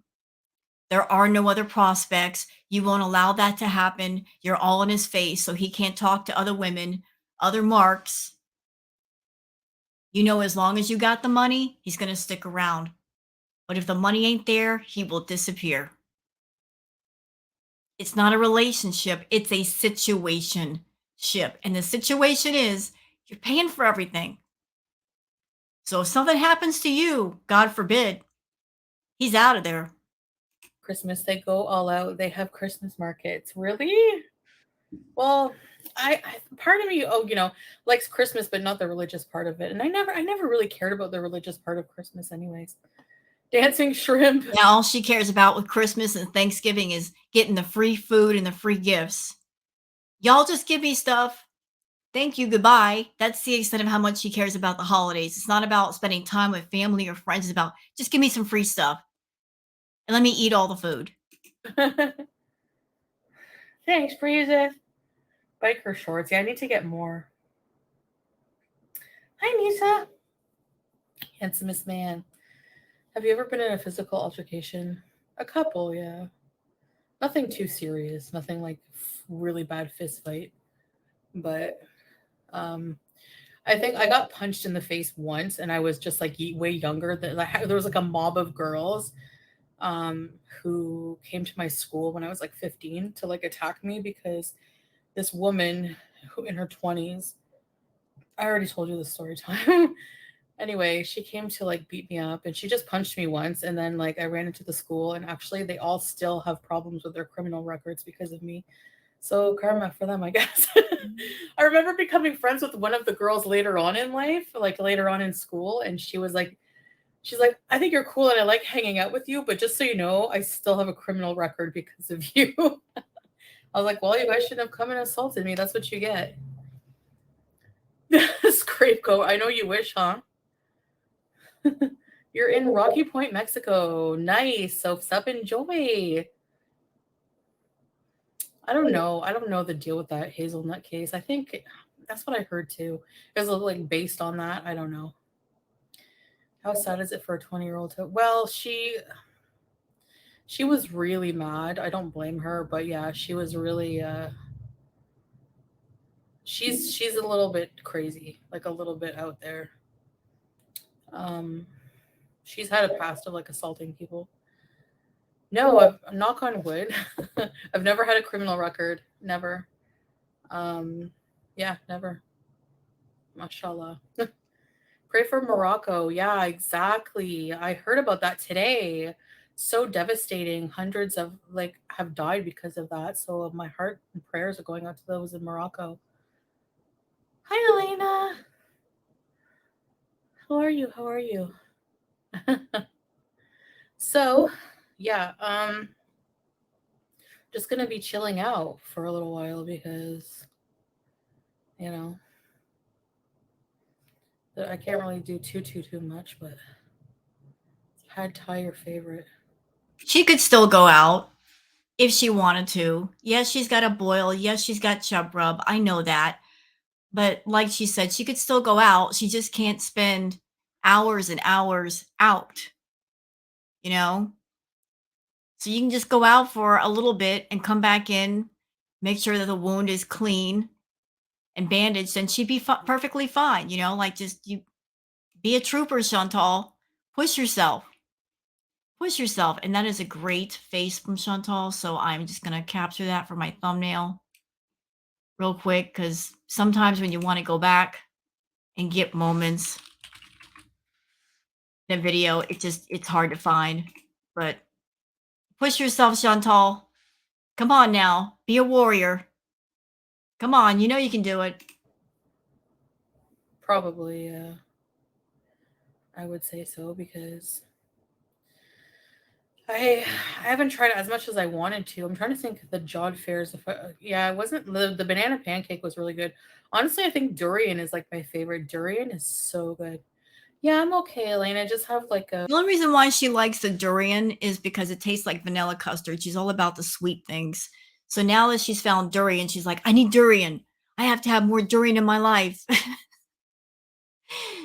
There are no other prospects. You won't allow that to happen. You're all in his face, so he can't talk to other women, other marks. As long as you got the money, he's going to stick around. But if the money ain't there, he will disappear. It's not a relationship. It's a situationship. And the situation is you're paying for everything. So if something happens to you, God forbid, he's out of there. Christmas, they go all out. They have Christmas markets. Really? Well, I part of me, likes Christmas, but not the religious part of it. And I never really cared about the religious part of Christmas anyways. Dancing shrimp. Yeah, all she cares about with Christmas and Thanksgiving is getting the free food and the free gifts. Y'all just give me stuff. Thank you, goodbye. That's the extent of how much she cares about the holidays. It's not about spending time with family or friends. It's about just give me some free stuff. And let me eat all the food. Thanks, Beeze. Biker shorts. Yeah, I need to get more. Hi, Nisa. Handsomest man. Have you ever been in a physical altercation? A couple, yeah. Nothing too serious. Nothing like really bad fist fight. But I think I got punched in the face once, and I was just like way younger. There was like a mob of girls who came to my school when I was like 15 to like attack me because this woman who in her 20s, I already told you the story time. Anyway, she came to like beat me up, and she just punched me once, and then like I ran into the school, and actually they all still have problems with their criminal records because of me. So karma for them, I guess. I remember becoming friends with one of the girls later on in life, like later on in school, and she's like, I think you're cool and I like hanging out with you, but just so you know, I still have a criminal record because of you. I was like, well, you guys shouldn't have come and assaulted me. That's what you get. Scapegoat. I know you wish, huh? You're in Rocky Point, Mexico. Nice. So sup, enjoy. I don't know. I don't know the deal with that hazelnut case. I think that's what I heard too. It was like based on that. I don't know. How sad is it for a 20-year-old to? Well, she was really mad. I don't blame her, but yeah, she was really she's a little bit crazy, like a little bit out there. She's had a past of like assaulting people. No, knock on wood. I've never had a criminal record. Never. Yeah, never. Mashallah. Pray for Morocco. Yeah, exactly. I heard about that today. So devastating. Hundreds of like have died because of that. So my heart and prayers are going out to those in Morocco. Hi, Elena. How are you? How are you? So, yeah, just gonna be chilling out for a little while because, you know, I can't really do too much, but pad thai your favorite. She could still go out if she wanted to. Yes, she's got a boil. Yes, she's got chub rub. I know that. But like she said, she could still go out. She just can't spend hours and hours out, you know? So you can just go out for a little bit and come back in, make sure that the wound is clean and bandaged, and she'd be perfectly fine, you know? Like just you be a trooper, Chantal. Push yourself. Push yourself. And that is a great face from Chantal. So I'm just going to capture that for my thumbnail real quick because sometimes when you want to go back and get moments in a video, it's hard to find. But push yourself, Chantal. Come on now. Be a warrior. Come on. You know you can do it. Probably, I would say so because I haven't tried it as much as I wanted to. I'm trying to think of the Jod fairs. Yeah, it wasn't the banana pancake was really good. Honestly, I think durian is like my favorite. Durian is so good. Yeah, I'm okay, Elaine. I just have like a The only reason why she likes the durian is because it tastes like vanilla custard. She's all about the sweet things. So now that she's found durian, she's like, I need durian. I have to have more durian in my life.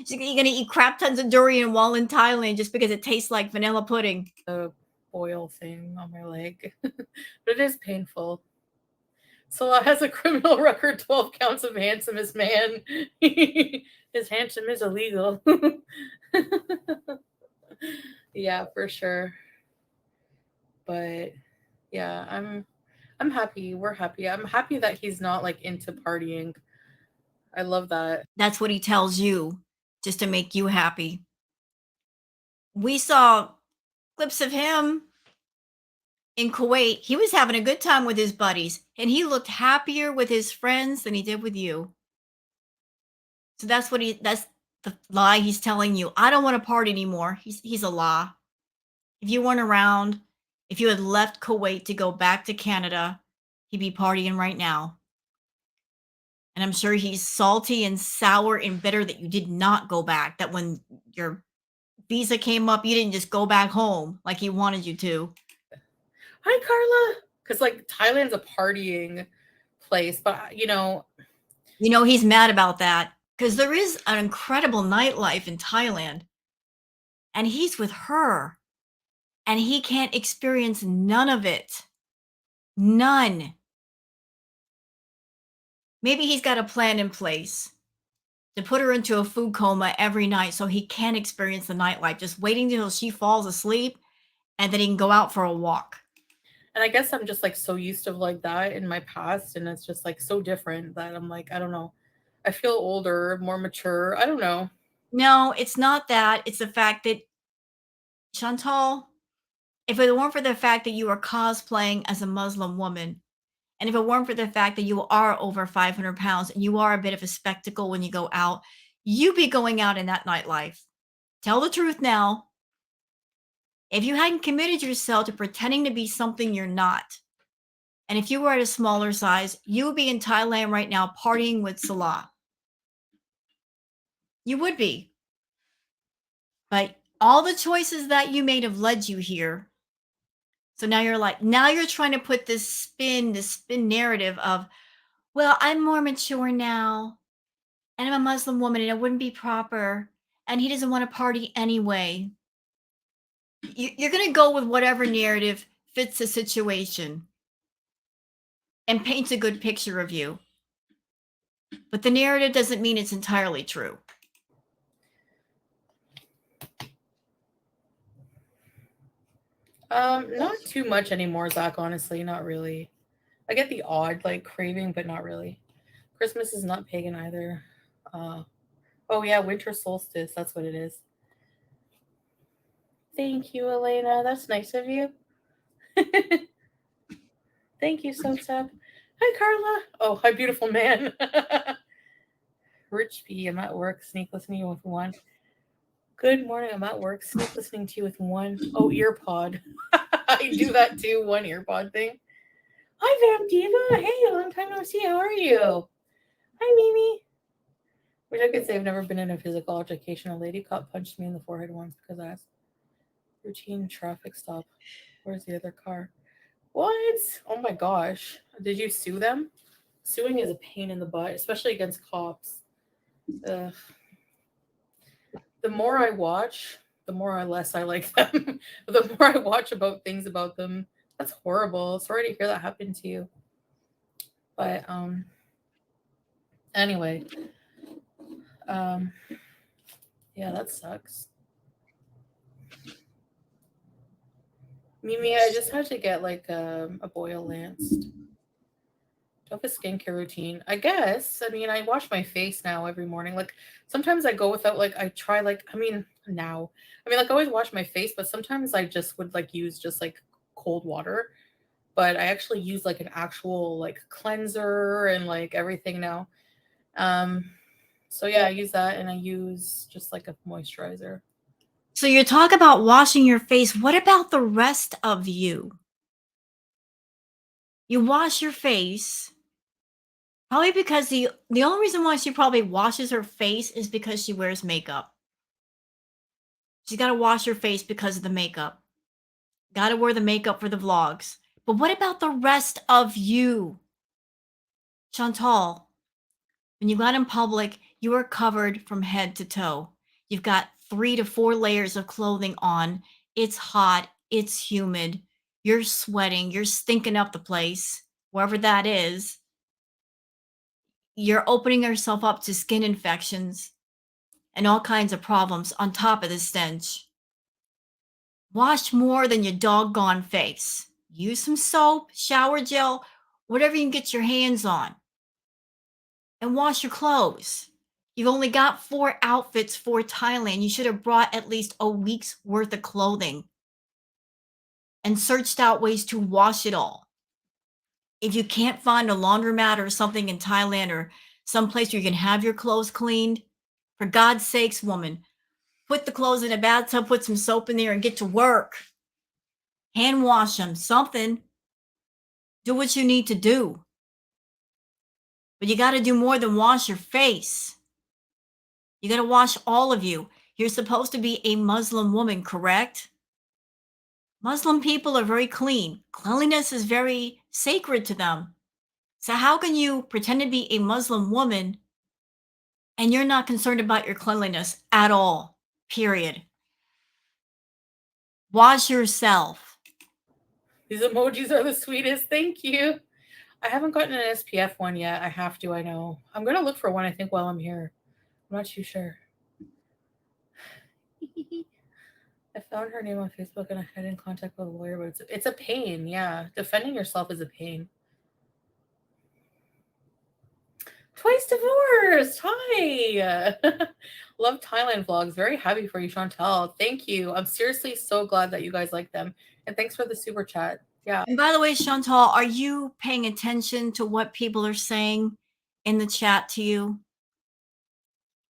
You're going to eat crap tons of durian while in Thailand just because it tastes like vanilla pudding. boil thing on my leg, but it is painful. Salah has a criminal record, 12 counts of handsomest man. His handsome is illegal. Yeah, for sure. But yeah, I'm happy. We're happy. I'm happy that he's not like into partying. I love that. That's what he tells you just to make you happy. We saw clips of him in Kuwait. He was having a good time with his buddies and he looked happier with his friends than he did with you. So that's the lie he's telling you. I don't want to party anymore. He's a lie. If you weren't around, if you had left Kuwait to go back to Canada, he'd be partying right now. And I'm sure he's salty and sour and bitter that you did not go back, that when your visa came up, you didn't just go back home like he wanted you to. Hi, Carla. because like Thailand's a partying place, but He's mad about that because there is an incredible nightlife in Thailand, and he's with her, and he can't experience none of it. None. Maybe he's got a plan in place to put her into a food coma every night so he can experience the nightlife, just waiting till she falls asleep, and then he can go out for a walk. And I guess I'm just like so used to like that in my past, and it's just like so different that I'm like, I don't know. I feel older, more mature. I don't know. No, it's not that. It's the fact that, Chantal, if it weren't for the fact that you are cosplaying as a Muslim woman, and if it weren't for the fact that you are over 500 pounds and you are a bit of a spectacle when you go out, you'd be going out in that nightlife. Tell the truth now. If you hadn't committed yourself to pretending to be something you're not, and if you were at a smaller size, you would be in Thailand right now partying with Salah. You would be. But all the choices that you made have led you here. So now you're trying to put this spin narrative of, well, I'm more mature now, and I'm a Muslim woman, and it wouldn't be proper, and he doesn't want to party anyway. You're going to go with whatever narrative fits the situation and paints a good picture of you. But the narrative doesn't mean it's entirely true. Not too much anymore, Zach, honestly, not really. I get the odd like craving, but not really. Christmas is not pagan either. Oh yeah, winter solstice, that's what it is. Thank you, Elena. That's nice of you. Thank you, Sotep. Hi, Carla. Oh, hi, beautiful man. Rich P, I'm at work, sneak listening to you with one. Good morning, I'm at work, sneak listening to you with one. Oh, earpod. I do that too, one earpod thing. Hi, Vam Diva. Hey, long time no see. How are you? Hi, Mimi. Wish I could say I've never been in a physical altercation. A lady cop punched me in the forehead once because I asked. Routine traffic stop. Where's the other car? What? Oh my gosh. Did you sue them? Suing is a pain in the butt, especially against cops. Ugh. The more I watch, the more I less I like them. The more I watch about things about them, that's horrible. Sorry to hear that happened to you. But anyway, yeah, that sucks. Mimi, I just had to get like a boil lanced. Do you have a skincare routine? I guess. I mean, I wash my face now every morning. Like sometimes I go without like I try like now. Like I always wash my face, but sometimes I just would like use just like cold water. But I actually use like an actual like cleanser and like everything now. So yeah, I use that, and I use just like a moisturizer. So you talk about washing your face. What about the rest of you? You wash your face. Probably because the only reason why she probably washes her face is because she wears makeup. She's got to wash her face because of the makeup. Got to wear the makeup for the vlogs. But what about the rest of you? Chantal, when you go out in public, you are covered from head to toe. You've got 3 to 4 layers of clothing on. It's hot. It's humid. You're sweating. You're stinking up the place, wherever that is. You're opening yourself up to skin infections and all kinds of problems on top of the stench. Wash more than your doggone face. Use some soap, shower gel, whatever you can get your hands on. And wash your clothes. You've only got 4 outfits for Thailand. You should have brought at least a week's worth of clothing and searched out ways to wash it all. If you can't find a laundromat or something in Thailand or someplace where you can have your clothes cleaned, for God's sakes, woman, put the clothes in a bathtub, put some soap in there, and get to work. Hand wash them, something. Do what you need to do. But you got to do more than wash your face. You got to wash all of you. You're supposed to be a Muslim woman, correct? Muslim people are very clean. Cleanliness is very sacred to them. So how can you pretend to be a Muslim woman and you're not concerned about your cleanliness at all? Period. Wash yourself. These emojis are the sweetest. Thank you. I haven't gotten an SPF one yet. I have to, I know. I'm going to look for one, I think, while I'm here. I'm not too sure. I found her name on Facebook and I had in contact with a lawyer, but it's a pain. Yeah. Defending yourself is a pain. Twice divorced. Hi. Love Thailand vlogs. Very happy for you, Chantal. Thank you. I'm seriously so glad that you guys like them. And thanks for the super chat. Yeah. And by the way, Chantal, are you paying attention to what people are saying in the chat to you?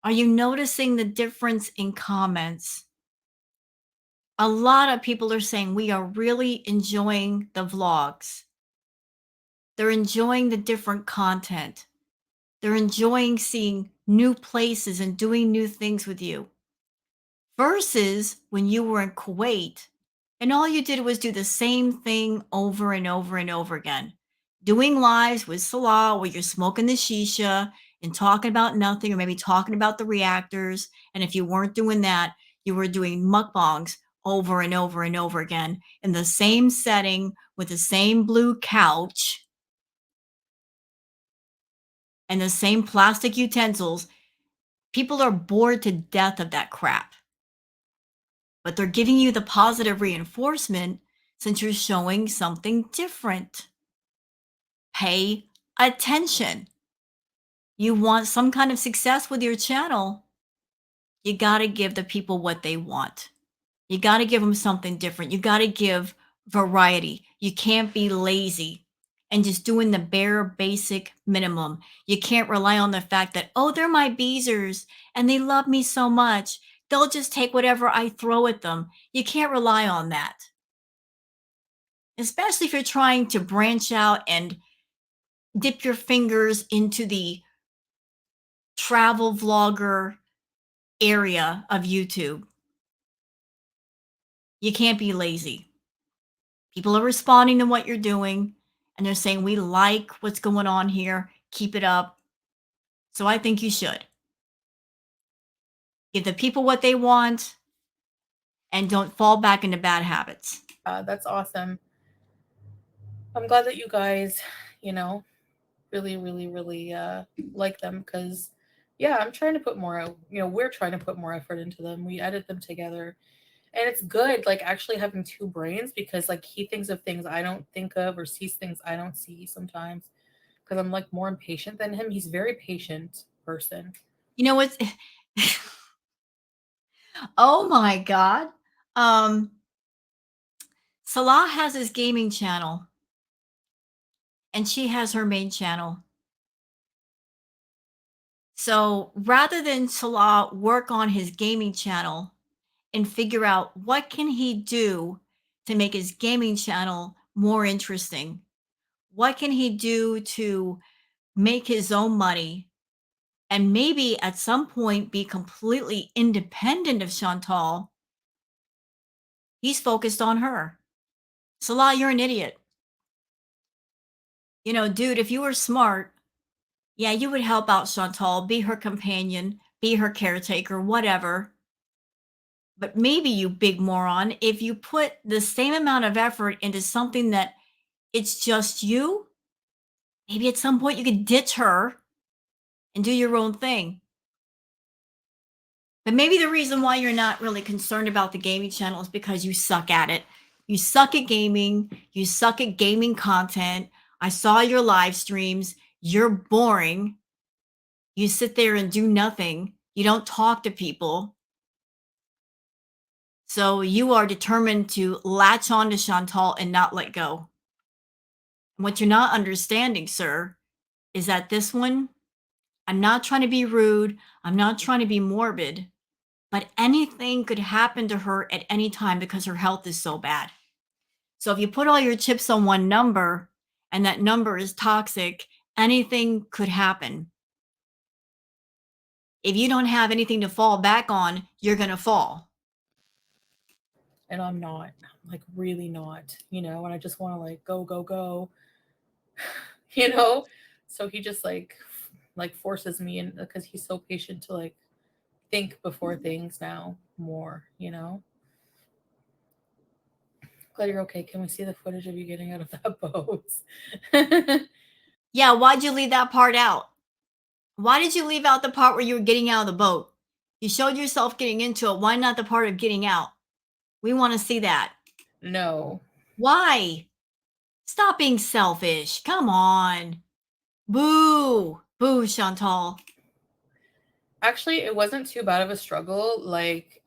Are you noticing the difference in comments? A lot of people are saying we are really enjoying the vlogs. They're enjoying the different content. They're enjoying seeing new places and doing new things with you. Versus when you were in Kuwait and all you did was do the same thing over and over and over again. Doing lives with Salah where you're smoking the shisha and talking about nothing, or maybe talking about the reactors. And if you weren't doing that, you were doing mukbangs over and over and over again in the same setting with the same blue couch and the same plastic utensils. People are bored to death of that crap. But they're giving you the positive reinforcement since you're showing something different. Pay attention. You want some kind of success with your channel, you got to give the people what they want. You got to give them something different. You got to give variety. You can't be lazy and just doing the bare basic minimum. You can't rely on the fact that, oh, they're my Beezers and they love me so much. They'll just take whatever I throw at them. You can't rely on that. Especially if you're trying to branch out and dip your fingers into the travel vlogger area of YouTube. You can't be lazy. People are responding to what you're doing and they're saying, we like what's going on here. Keep it up. So I think you should give the people what they want and don't fall back into bad habits. That's awesome. I'm glad that you guys, really, really, really like them because, yeah, I'm trying to put more, we're trying to put more effort into them. We edit them together. And it's good, like, actually having two brains because, like, he thinks of things I don't think of or sees things I don't see sometimes because I'm, like, more impatient than him. He's a very patient person. You know what's... Oh my God. Salah has his gaming channel and she has her main channel. So rather than Salah work on his gaming channel and figure out what can he do to make his gaming channel more interesting, what can he do to make his own money and maybe at some point be completely independent of Chantal, he's focused on her. Salah, you're an idiot. Dude, if you were smart, yeah, you would help out Chantal, be her companion, be her caretaker, whatever. But maybe, you big moron, if you put the same amount of effort into something that it's just you, maybe at some point you could ditch her and do your own thing. But maybe the reason why you're not really concerned about the gaming channel is because you suck at it. You suck at gaming. You suck at gaming content. I saw your live streams. You're boring. You sit there and do nothing. You don't talk to people. So you are determined to latch on to Chantal and not let go. And what you're not understanding, sir, is that this one, I'm not trying to be rude. I'm not trying to be morbid, but anything could happen to her at any time because her health is so bad. So if you put all your chips on one number and that number is toxic, anything could happen. If you don't have anything to fall back on, you're going to fall. and I'm not. I'm like really not, you know, and I just want to like go, go, go, you know? So he just like forces me in because he's so patient to like think before things now more, you know? Glad you're okay. Can we see the footage of you getting out of that boat? Yeah, why'd you leave that part out? Why did you leave out the part where you were getting out of the boat? You showed yourself getting into it. Why not the part of getting out? We want to see that. No. Why? Stop being selfish. Come on. Boo. Boo, Chantal. Actually, it wasn't too bad of a struggle. Like,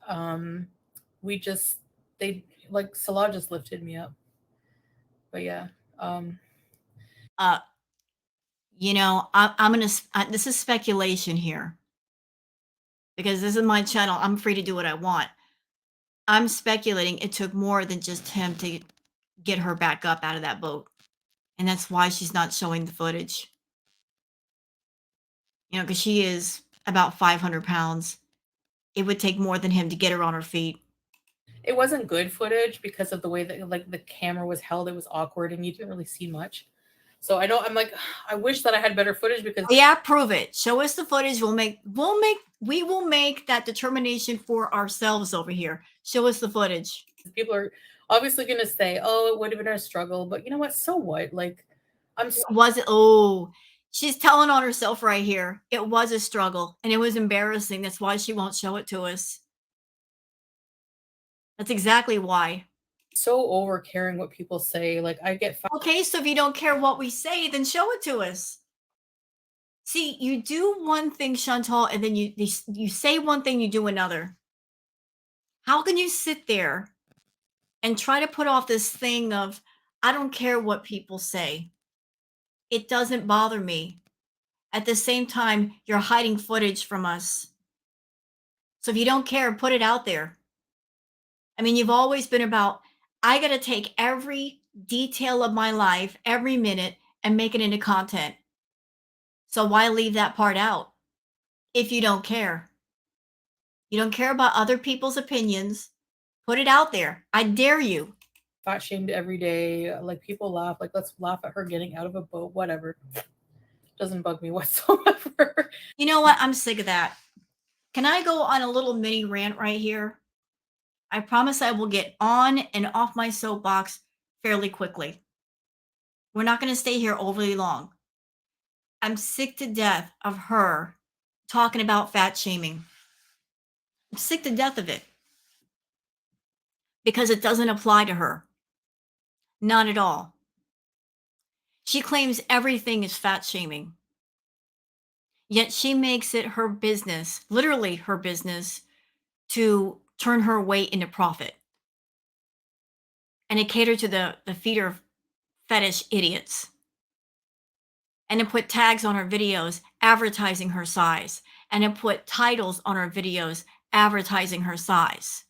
we just they like Salah just lifted me up. But yeah, Uh, I'm gonna. This is speculation here because this is my channel. I'm free to do what I want. I'm speculating it took more than just him to get her back up out of that boat, and that's why she's not showing the footage. Because she is about 500 pounds. It would take more than him to get her on her feet. it wasn't good footage because of the way that like the camera was held. It was awkward and you didn't really see much. So I don't. I'm like, I wish that I had better footage because Yeah, prove it. Show us the footage. We will make that determination for ourselves over here. Show us the footage. people are obviously going to say, "Oh, it would have been a struggle," but you know what? So what? Like, Was it? Oh, she's telling on herself right here. It was a struggle and it was embarrassing. That's why she won't show it to us. That's exactly why. so over caring what people say. Like, I get Okay, so if you don't care what we say, then show it to us. See, you do one thing, Chantal, and then you say one thing, you do another. How can you sit there and try to put off this thing of, I don't care what people say. It doesn't bother me. At the same time, you're hiding footage from us. So if you don't care, put it out there. I mean, you've always been about, I got to take every detail of my life, every minute, and make it into content. So why leave that part out if you don't care? You don't care about other people's opinions. Put it out there. I dare you. fat shamed every day. Like, people laugh. Like, let's laugh at her getting out of a boat. Whatever. Doesn't bug me whatsoever. You know what? I'm sick of that. Can I go on a little mini rant right here? I promise I will get on and off my soapbox fairly quickly. We're not going to stay here overly long. I'm sick to death of her talking about fat shaming. I'm sick to death of it because it doesn't apply to her. Not at all. She claims everything is fat shaming. Yet she makes it her business, literally her business, to turn her weight into profit and to cater to the feeder fetish idiots and to put tags on her videos advertising her size and to put titles on her videos advertising her size.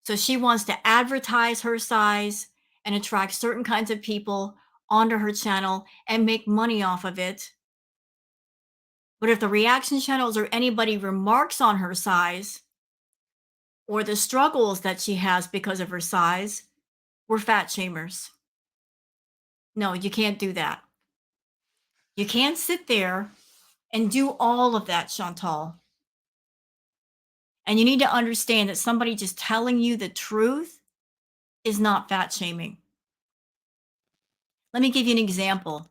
So she wants to advertise her size and attract certain kinds of people onto her channel and make money off of it. But if the reaction channels or anybody remarks on her size or the struggles that she has because of her size, we're fat shamers. No, you can't do that. You can't sit there and do all of that, Chantal. And you need to understand that somebody just telling you the truth is not fat shaming. Let me give you an example.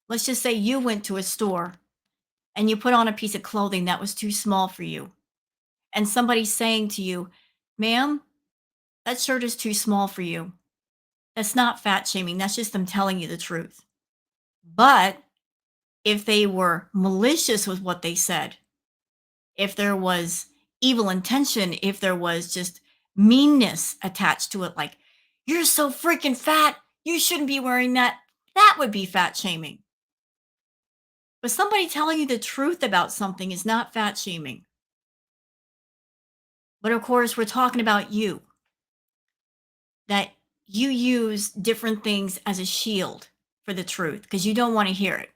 Let's just say you went to a store and you put on a piece of clothing that was too small for you. And somebody's saying to you, ma'am, that shirt is too small for you. That's not fat shaming. That's just them telling you the truth. But if they were malicious with what they said, if there was evil intention, if there was just meanness attached to it, like, you're so freaking fat, you shouldn't be wearing that, that would be fat shaming. But somebody telling you the truth about something is not fat shaming. But of course, we're talking about you, that you use different things as a shield for the truth because you don't want to hear it.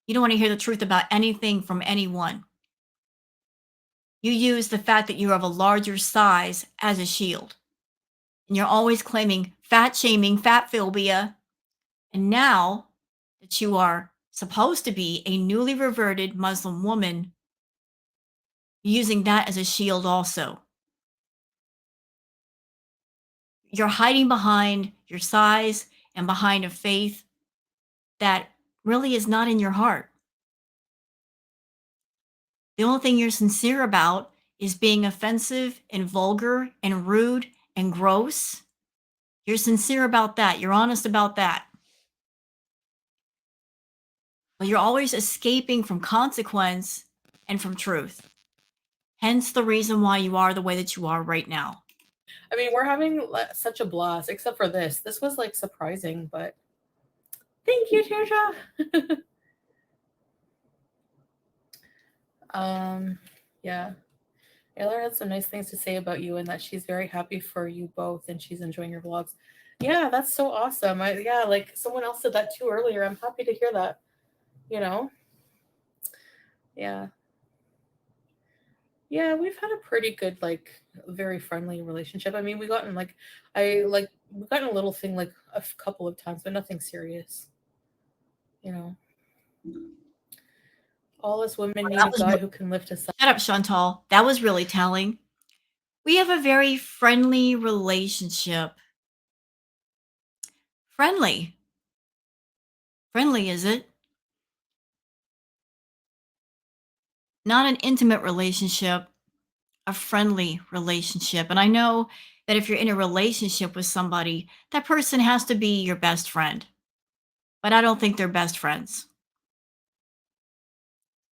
You don't want to hear the truth about anything from anyone. You use the fact that you're of a larger size as a shield. And you're always claiming fat shaming, fat phobia. And now that you are supposed to be a newly reverted Muslim woman, you're using that as a shield also. You're hiding behind your size and behind a faith that really is not in your heart. The only thing you're sincere about is being offensive and vulgar and rude and gross. You're sincere about that. You're honest about that. But you're always escaping from consequence and from truth. Hence the reason why you are the way that you are right now. I mean, we're having such a blast, except for this. This was like surprising, but thank you, Trisha. Yeah. Ayla had some nice things to say about you and that she's very happy for you both and she's enjoying your vlogs. Yeah, that's so awesome. Yeah, like someone else said that too earlier. I'm happy to hear that. You know? Yeah. Yeah, we've had a pretty good, like, very friendly relationship. I mean, we got in like we got in a little thing like a couple of times, but nothing serious. You know. All us women need a guy who can lift us up. Shut up, Chantal. That was really telling. We have a very friendly relationship. Friendly. Friendly, is it? Not an intimate relationship, a friendly relationship. And I know that if you're in a relationship with somebody, that person has to be your best friend. But I don't think they're best friends.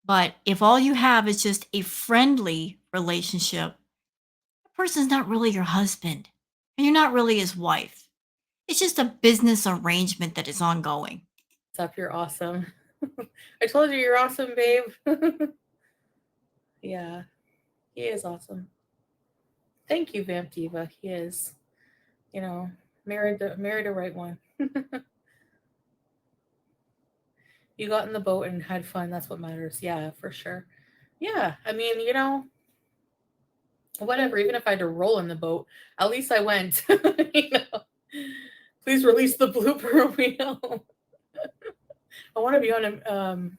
But if all you have is just a friendly relationship, the person's not really your husband, and you're not really his wife. It's just a business arrangement that is ongoing. Up, you're awesome. I told you you're awesome, babe. Yeah, he is awesome. Thank you, Vamp Diva. He is, you know, married a right one. You got in the boat and had fun. That's what matters. Yeah, for sure. Yeah, I mean, whatever. Even if I had to roll in the boat, at least I went. Please release the blooper reel. I want to be on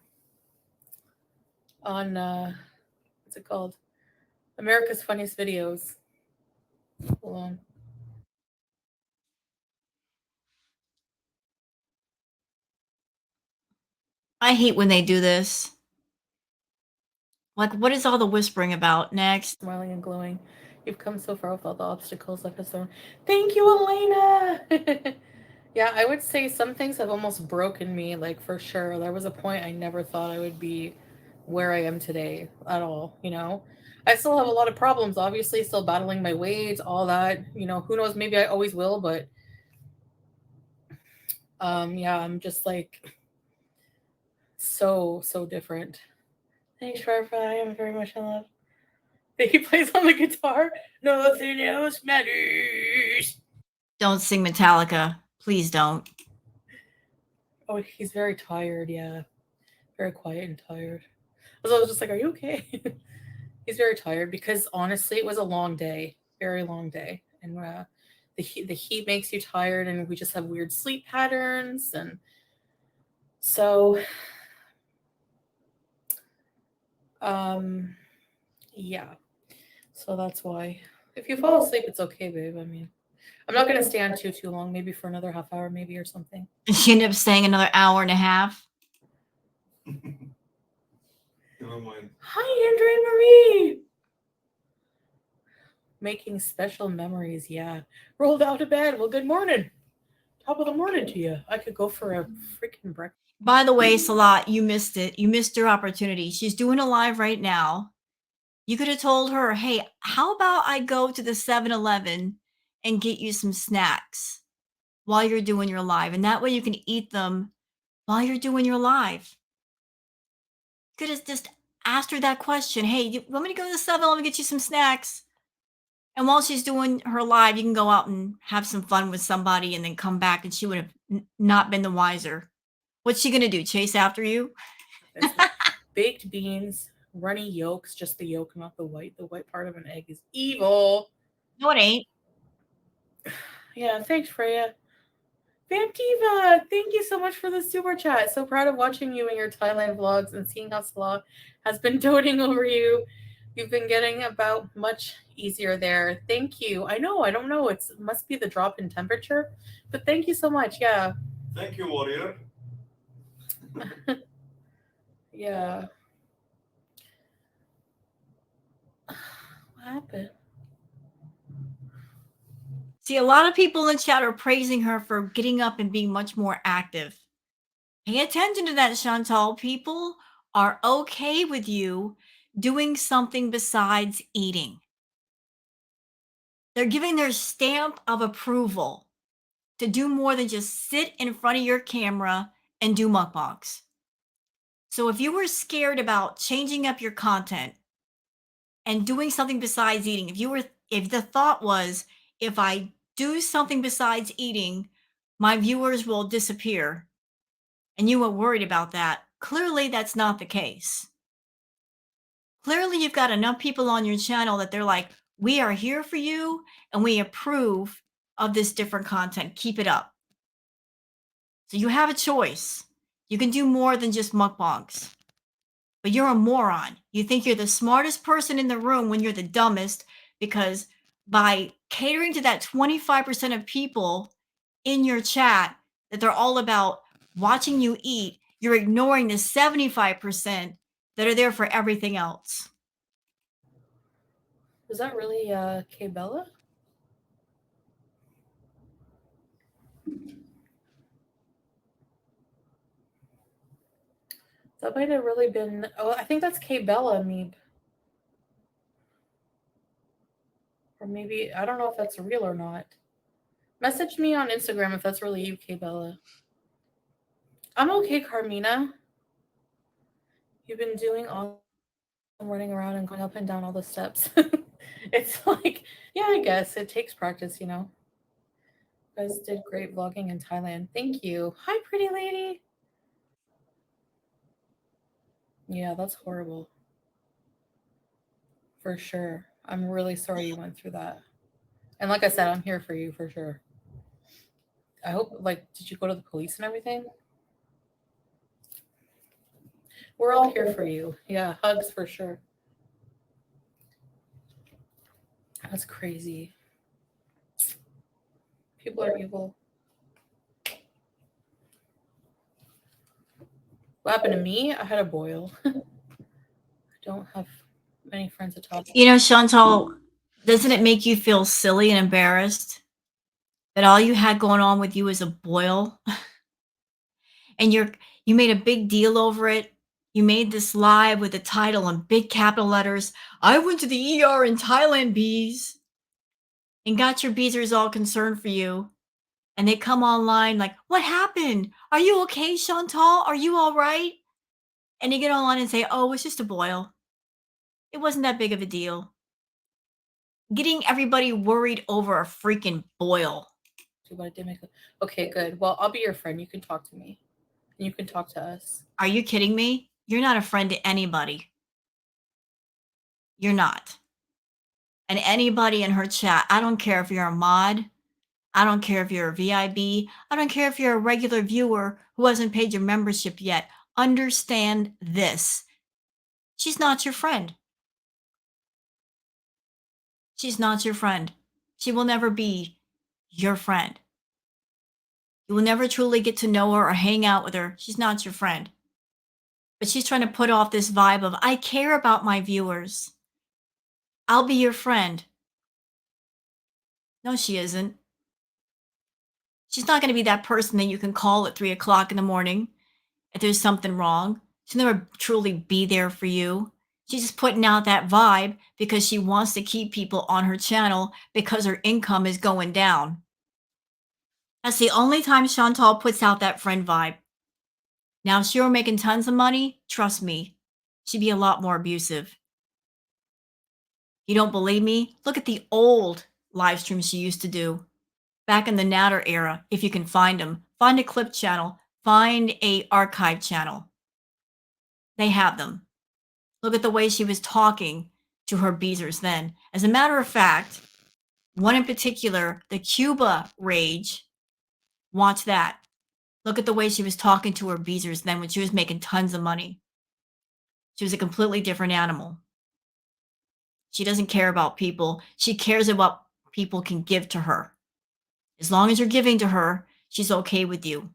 what's it called? America's Funniest Videos. Hold on. I hate when they do this. Like, what is all the whispering about next? Smiling and glowing. You've come so far with all the obstacles life has thrown. Thank you, Elena. Yeah, I would say some things have almost broken me, like for sure. There was a point I never thought I would be where I am today at all, I still have a lot of problems, obviously, still battling my weight, all that, who knows, maybe I always will, but yeah, I'm just like so different. Thanks, Firefly. I'm very much in love. He plays on the guitar. Nothing else matters. Don't sing Metallica. Please don't. Oh, he's very tired, yeah. Very quiet and tired. So I was just like, are you okay? He's very tired because honestly, it was a long day, very long day. And the heat makes you tired and we just have weird sleep patterns. And so, yeah. So that's why. If you fall asleep, it's okay, babe. I mean, I'm not going to stay on too long, maybe for another half hour, maybe, or something. She ended up staying another hour and a half. Never mind. Hi, Andrea Marie. Making special memories, yeah. Rolled out of bed. Well, good morning. Top of the morning to you. I could go for a freaking breakfast. By the way, Salah, you missed it. You missed your opportunity. She's doing a live right now. You could have told her, hey, how about I go to the 7-Eleven and get you some snacks while you're doing your live? And that way you can eat them while you're doing your live. You could have just asked her that question. Hey, you want me to go to the 7-Eleven and get you some snacks? And while she's doing her live, you can go out and have some fun with somebody and then come back, and she would have not been the wiser. What's she going to do? Chase after you? Baked beans, runny yolks, just the yolk, not the white. The white part of an egg is evil. No, it ain't. Yeah, thanks, Freya. Vamptiva, thank you so much for the super chat. So proud of watching you in your Thailand vlogs and seeing how Salah has been doting over you. You've been getting about much easier there. Thank you. I know, I don't know. It must be the drop in temperature, but thank you so much. Yeah. Thank you, warrior. Yeah. What happened? See, a lot of people in chat are praising her for getting up and being much more active. Pay attention to that, Chantal. People are okay with you doing something besides eating. They're giving their stamp of approval to do more than just sit in front of your camera and do mukbangs. So if you were scared about changing up your content and doing something besides eating, if the thought was, if I do something besides eating, my viewers will disappear, and you were worried about that, clearly that's not the case. Clearly you've got enough people on your channel that they're like, we are here for you and we approve of this different content. Keep it up. So you have a choice. You can do more than just mukbangs. But you're a moron. You think you're the smartest person in the room when you're the dumbest, because by catering to that 25% of people in your chat that they're all about watching you eat, you're ignoring the 75% that are there for everything else. Was that really K Bella? That might have really been. Oh, I think that's K Bella, Meep. Or maybe, I don't know if that's real or not. Message me on Instagram if that's really you, K Bella. I'm okay, Carmina. You've been doing all running around and going up and down all the steps. It's like, yeah, I guess it takes practice, you know. You guys did great vlogging in Thailand. Thank you. Hi, pretty lady. Yeah, that's horrible. For sure. I'm really sorry you went through that. And like I said, I'm here for you for sure. I hope, like, did you go to the police and everything? We're all here for you. Yeah, hugs for sure. That's crazy. People are evil. What happened to me? I had a boil. I don't have many friends to talk to. You know, Chantal, doesn't it make you feel silly and embarrassed that all you had going on with you is a boil? And you made a big deal over it. You made this live with the title in big capital letters, I went to the ER in Thailand, Beeze, and got your beezers all concerned for you. And they come online like, what happened? Are you okay, Chantal? Are you all right? And they get online and say, oh, it's just a boil. It wasn't that big of a deal. Getting everybody worried over a freaking boil. But I did make okay, good. Well, I'll be your friend. You can talk to me. And you can talk to us. Are you kidding me? You're not a friend to anybody. You're not. And anybody in her chat, I don't care if you're a mod, I don't care if you're a VIB, I don't care if you're a regular viewer who hasn't paid your membership yet. Understand this. She's not your friend. She's not your friend. She will never be your friend. You will never truly get to know her or hang out with her. She's not your friend. But she's trying to put off this vibe of, I care about my viewers. I'll be your friend. No, she isn't. She's not going to be that person that you can call at 3 o'clock in the morning if there's something wrong. She'll never truly be there for you. She's just putting out that vibe because she wants to keep people on her channel because her income is going down. That's the only time Chantal puts out that friend vibe. Now, if she were making tons of money, trust me, she'd be a lot more abusive. You don't believe me? Look at the old live streams she used to do back in the Natter era. If you can find them, find a clip channel, find a archive channel. They have them. Look at the way she was talking to her Beezers then. As a matter of fact, one in particular, the Cuba rage, watch that. Look at the way she was talking to her Beezers then when she was making tons of money. She was a completely different animal. She doesn't care about people. She cares about people can give to her. As long as you're giving to her, she's okay with you.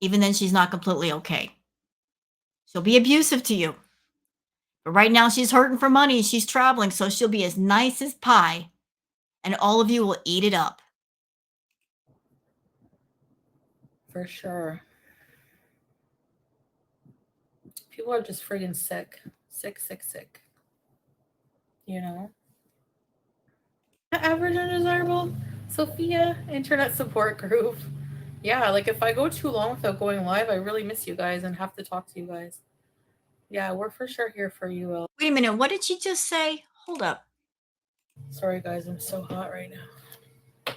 Even then, she's not completely okay. She'll be abusive to you. But right now, she's hurting for money. She's traveling, so she'll be as nice as pie. And all of you will eat it up. For sure. People are just friggin' sick. Sick. You know? Average undesirable? Sophia, internet support group. Yeah, like if I go too long without going live, I really miss you guys and have to talk to you guys. Yeah, we're for sure here for you. Wait a minute. What did she just say? Hold up. Sorry, guys. I'm so hot right now.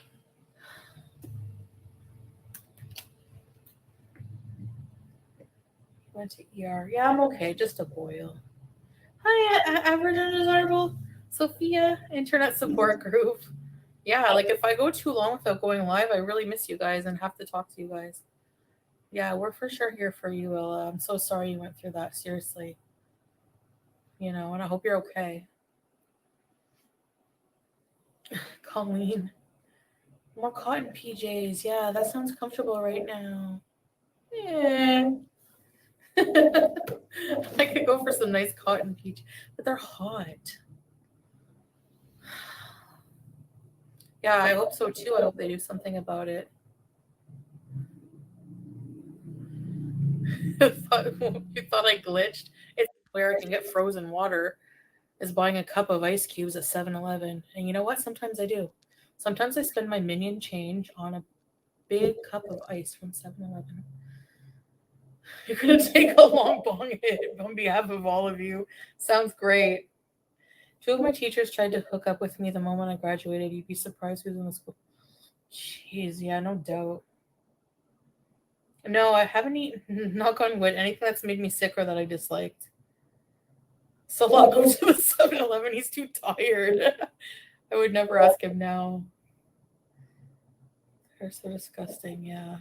Went to ER. Yeah, I'm okay. Just a boil. Hi, average undesirable. Sophia, internet support group. Yeah, like if I go too long without going live, I really miss you guys and have to talk to you guys. Yeah, we're for sure here for you, Ella. I'm so sorry you went through that. Seriously. You know, and I hope you're okay. Colleen. More cotton PJs. Yeah, that sounds comfortable right now. Yeah. I could go for some nice cotton PJs, but they're hot. Yeah, I hope so too. I hope they do something about it. You thought I glitched? It's where I can get frozen water is buying a cup of ice cubes at 7-Eleven. And you know what? Sometimes I do. Sometimes I spend my minion change on a big cup of ice from 7-Eleven. You're going to take a long bong hit on behalf of all of you. Sounds great. 2 of my teachers tried to hook up with me the moment I graduated. You'd be surprised who's in the school. Jeez, yeah, no doubt. No, I haven't eaten, knock on wood, anything that's made me sick or that I disliked. Salah goes to the 7-Eleven. He's too tired. I would never ask him now. They're so disgusting, yeah.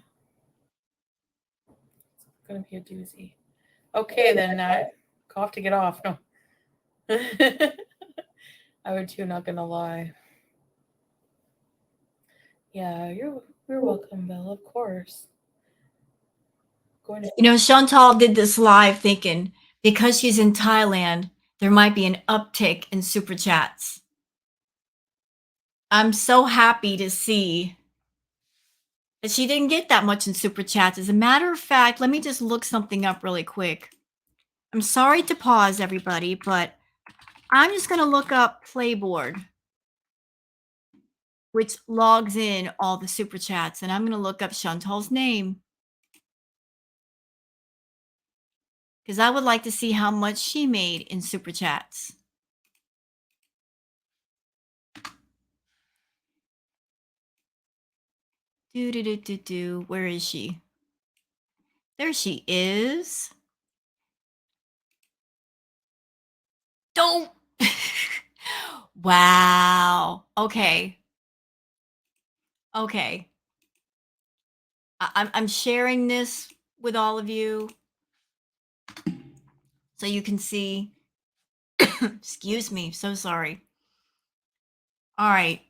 It's going to be a doozy. Okay, then, cough to get off. No. I would too, not going to lie. Yeah, you're welcome, Bill, of course. You know, Chantal did this live thinking because she's in Thailand, there might be an uptick in super chats. I'm so happy to see that she didn't get that much in super chats. As a matter of fact, let me just look something up really quick. I'm sorry to pause, everybody, but I'm just going to look up Playboard, which logs in all the super chats, and I'm going to look up Chantal's name because I would like to see how much she made in super chats. Where is she? There she is. Don't. Wow. Okay. Okay. I'm sharing this with all of you so you can see. Excuse me. So sorry. All right.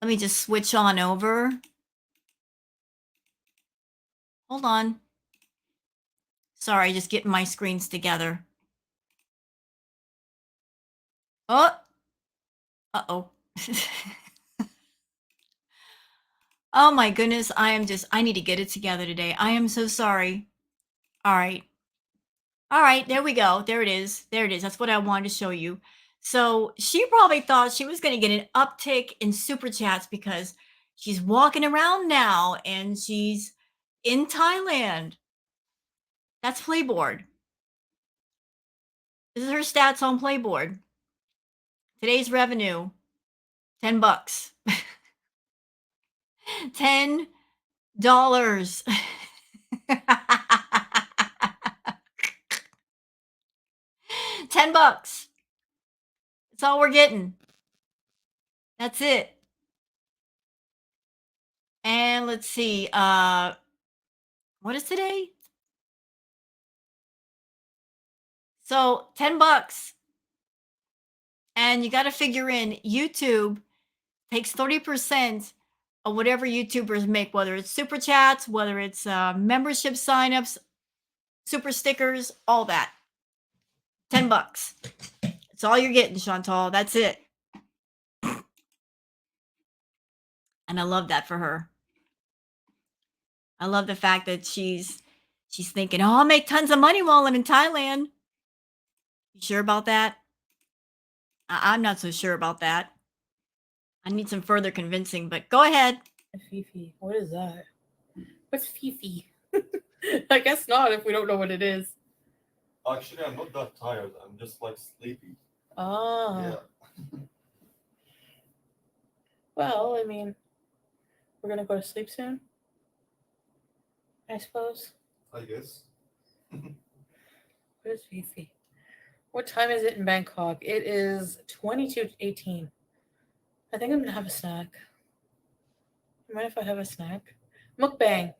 Let me just switch on over. Hold on. Sorry, just getting my screens together. Oh. Uh-oh. Oh my goodness. I need to get it together today. I am so sorry. All right. All right, there we go. There it is. There it is. That's what I wanted to show you. So she probably thought she was going to get an uptick in super chats because she's walking around now and she's in Thailand. That's Playboard. This is her stats on Playboard. Today's revenue, $10. $10. $10. That's all we're getting. That's it. And let's see. What is today? So $10. And you got to figure in YouTube takes 30% of whatever YouTubers make, whether it's super chats, whether it's membership signups, super stickers, all that. $10. That's all you're getting, Chantal. That's it. And I love that for her. I love the fact that she's thinking, oh, I'll make tons of money while I'm in Thailand. You sure about that? I'm not so sure about that. I need some further convincing, but go ahead. Fifi. What is that? What's Fifi? I guess not if we don't know what it is. Actually, I'm not that tired. I'm just like sleepy. Oh. Yeah. Well, I mean, we're going to go to sleep soon, I suppose. I guess. Where's Fifi? What time is it in Bangkok? It is 22:18. I think I'm going to have a snack. You mind if I have a snack? Mukbang. I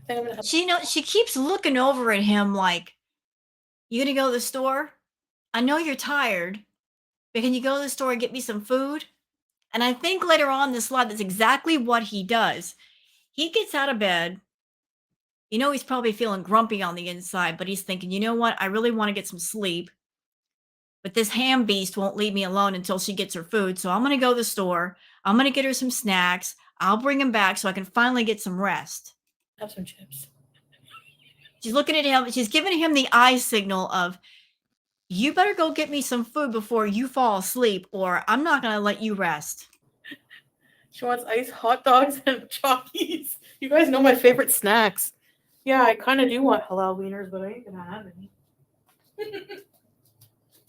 think I'm going to have... She keeps looking over at him like, you gonna go to the store? I know you're tired, but can you go to the store and get me some food? And I think later on this live, that's exactly what he does. He gets out of bed. You know, he's probably feeling grumpy on the inside, but he's thinking, you know what? I really want to get some sleep. But this ham beast won't leave me alone until she gets her food. So I'm going to go to the store. I'm going to get her some snacks. I'll bring him back so I can finally get some rest. Have some chips. She's looking at him. She's giving him the eye signal of, you better go get me some food before you fall asleep, or I'm not going to let you rest. She wants iced hot dogs and Chockies. You guys know my favorite snacks. Yeah, I kind of do want halal wieners, but I ain't going to have any.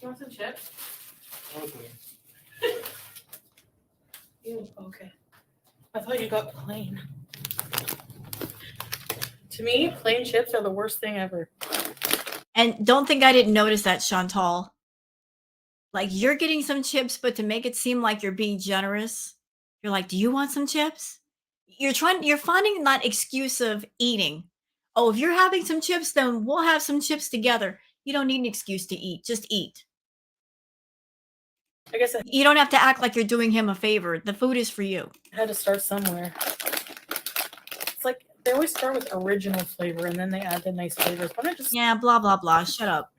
You want some chips? Okay. Ew, okay. I thought you got plain. To me, plain chips are the worst thing ever. And don't think I didn't notice that, Chantal. Like, you're getting some chips, but to make it seem like you're being generous, you're like, do you want some chips? You're finding that excuse of eating. Oh, if you're having some chips, then we'll have some chips together. You don't need an excuse to eat. Just eat. I guess I You don't have to act like you're doing him a favor. The food is for you. had to start somewhere. It's like they always start with original flavor and then they add the nice flavors. Why not just... Yeah, blah, blah, blah. Shut up.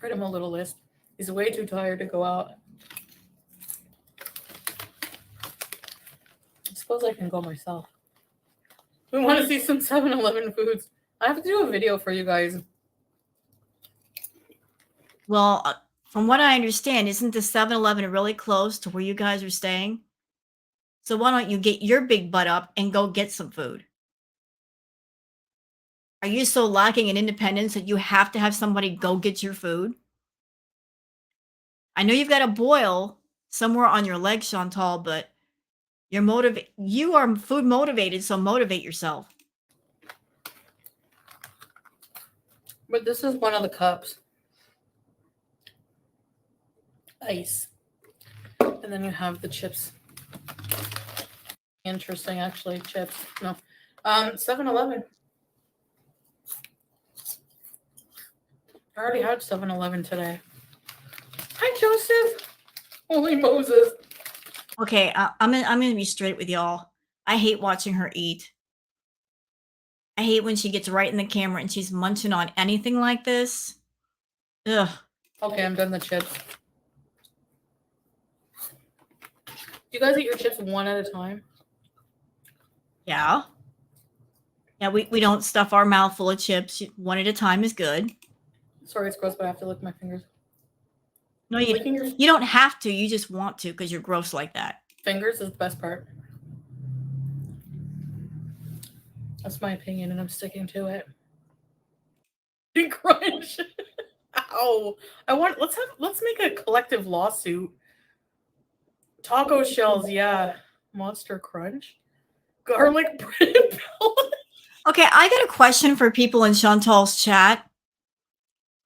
Write him a little list. He's way too tired to go out. I suppose I can go myself. We want to see some 7-Eleven foods. I have to do a video for you guys. Well, from what I understand, isn't the 7-Eleven really close to where you guys are staying? So why don't you get your big butt up and go get some food? Are you so lacking in independence that you have to have somebody go get your food? I know you've got a boil somewhere on your leg, Chantal, but you are food motivated, so motivate yourself. But this is one of the cups. Ice. And then you have the chips. Interesting, actually. Chips. No. 7-Eleven. I already had 7-Eleven today. Hi, Joseph. Holy Moses. Okay, I'm gonna be straight with y'all. I hate watching her eat. I hate when she gets right in the camera and she's munching on anything like this. Ugh. Okay, I'm done the chips. Do you guys eat your chips one at a time? Yeah. Yeah, we don't stuff our mouth full of chips. One at a time is good. Sorry, it's gross, but I have to lick my fingers. No, Licking your you don't have to. You just want to because you're gross like that. fingers is the best part. That's my opinion, and I'm sticking to it. Big crunch. Ow! Let's make a collective lawsuit. Taco shells, yeah. Monster Crunch. Garlic bread pellet. Okay, I got a question for people in Chantal's chat.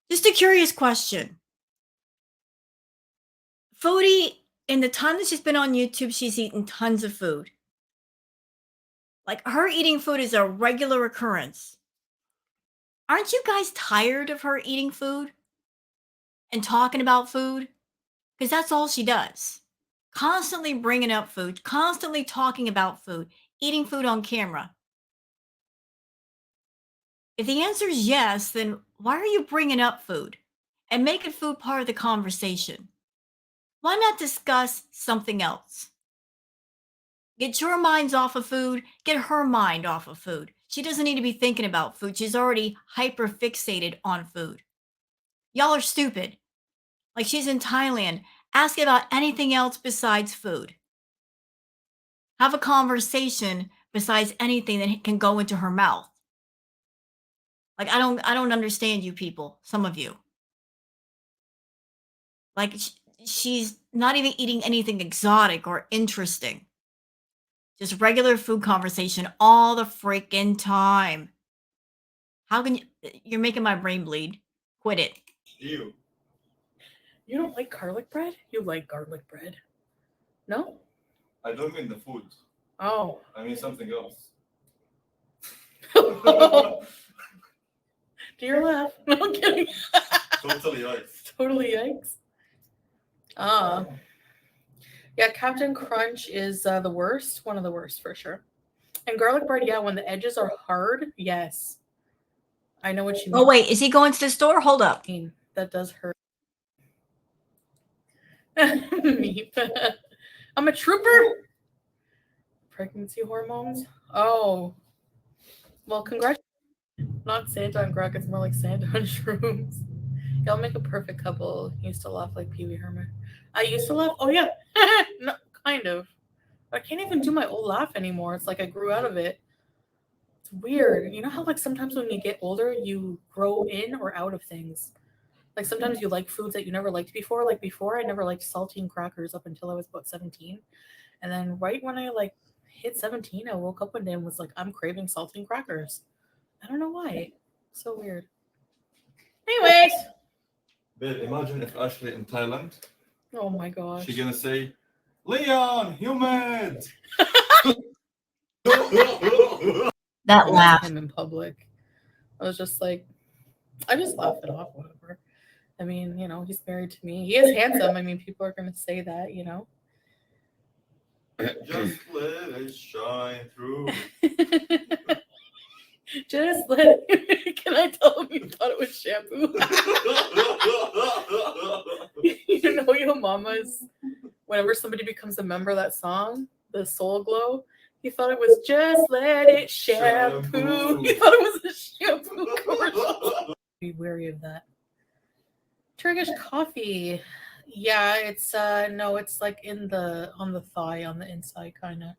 Just a curious question. Foodie, in the time that she's been on YouTube, she's eaten tons of food. Like her eating food is a regular occurrence. Aren't you guys tired of her eating food and talking about food? Because that's all she does. Constantly bringing up food, constantly talking about food, eating food on camera. If the answer is yes, then why are you bringing up food and making food part of the conversation? Why not discuss something else? Get your minds off of food, get her mind off of food. She doesn't need to be thinking about food. She's already hyper fixated on food. Y'all are stupid. Like she's in Thailand. Ask about anything else besides food. Have a conversation besides anything that can go into her mouth. Like I don't understand you people, some of you. Like she's not even eating anything exotic or interesting. Just regular food conversation all the freaking time. How can you? You're making my brain bleed. Quit it. You. You don't like garlic bread? You like garlic bread? No? I don't mean the food. Oh. I mean something else. Do your laugh. No, I'm kidding. Totally yikes. Totally yikes. Yeah, Captain Crunch is the worst. One of the worst for sure. And garlic bread, yeah, when the edges are hard, yes. I know what you mean. Oh wait, is he going to the store? Hold up. That does hurt. Meep. I'm a trooper. Pregnancy hormones. Oh. Well, congratulations. Not Santa on Greg, it's more like Santa on shrooms. Y'all make a perfect couple. Used to laugh like Pee Wee Herman. I used to laugh. Oh yeah. No, kind of. I can't even do my old laugh anymore. It's like I grew out of it. It's weird. You know how like sometimes when you get older, you grow in or out of things. Like sometimes you like foods that you never liked before. Like before, I never liked saltine crackers up until I was about 17. And then right when I like hit 17, I woke up one day and was like, I'm craving saltine crackers. I don't know why. So weird. Anyways. Babe, imagine if Ashley in Thailand, Oh my gosh. she's gonna say, Leon, humid! That laugh. Him in public. I was just like, I just laughed it off, whatever. I mean, you know, he's married to me. He is handsome. I mean, people are going to say that, you know. Just let it shine through. Just let it. Can I tell him you thought it was shampoo? You know, Yo Mama's, whenever somebody becomes a member of that song, the Soul Glow, he thought it was just let it shampoo. He thought it was a shampoo commercial. Be wary of that. Turkish coffee. Yeah, it's no, it's like on the thigh, on the inside kind of.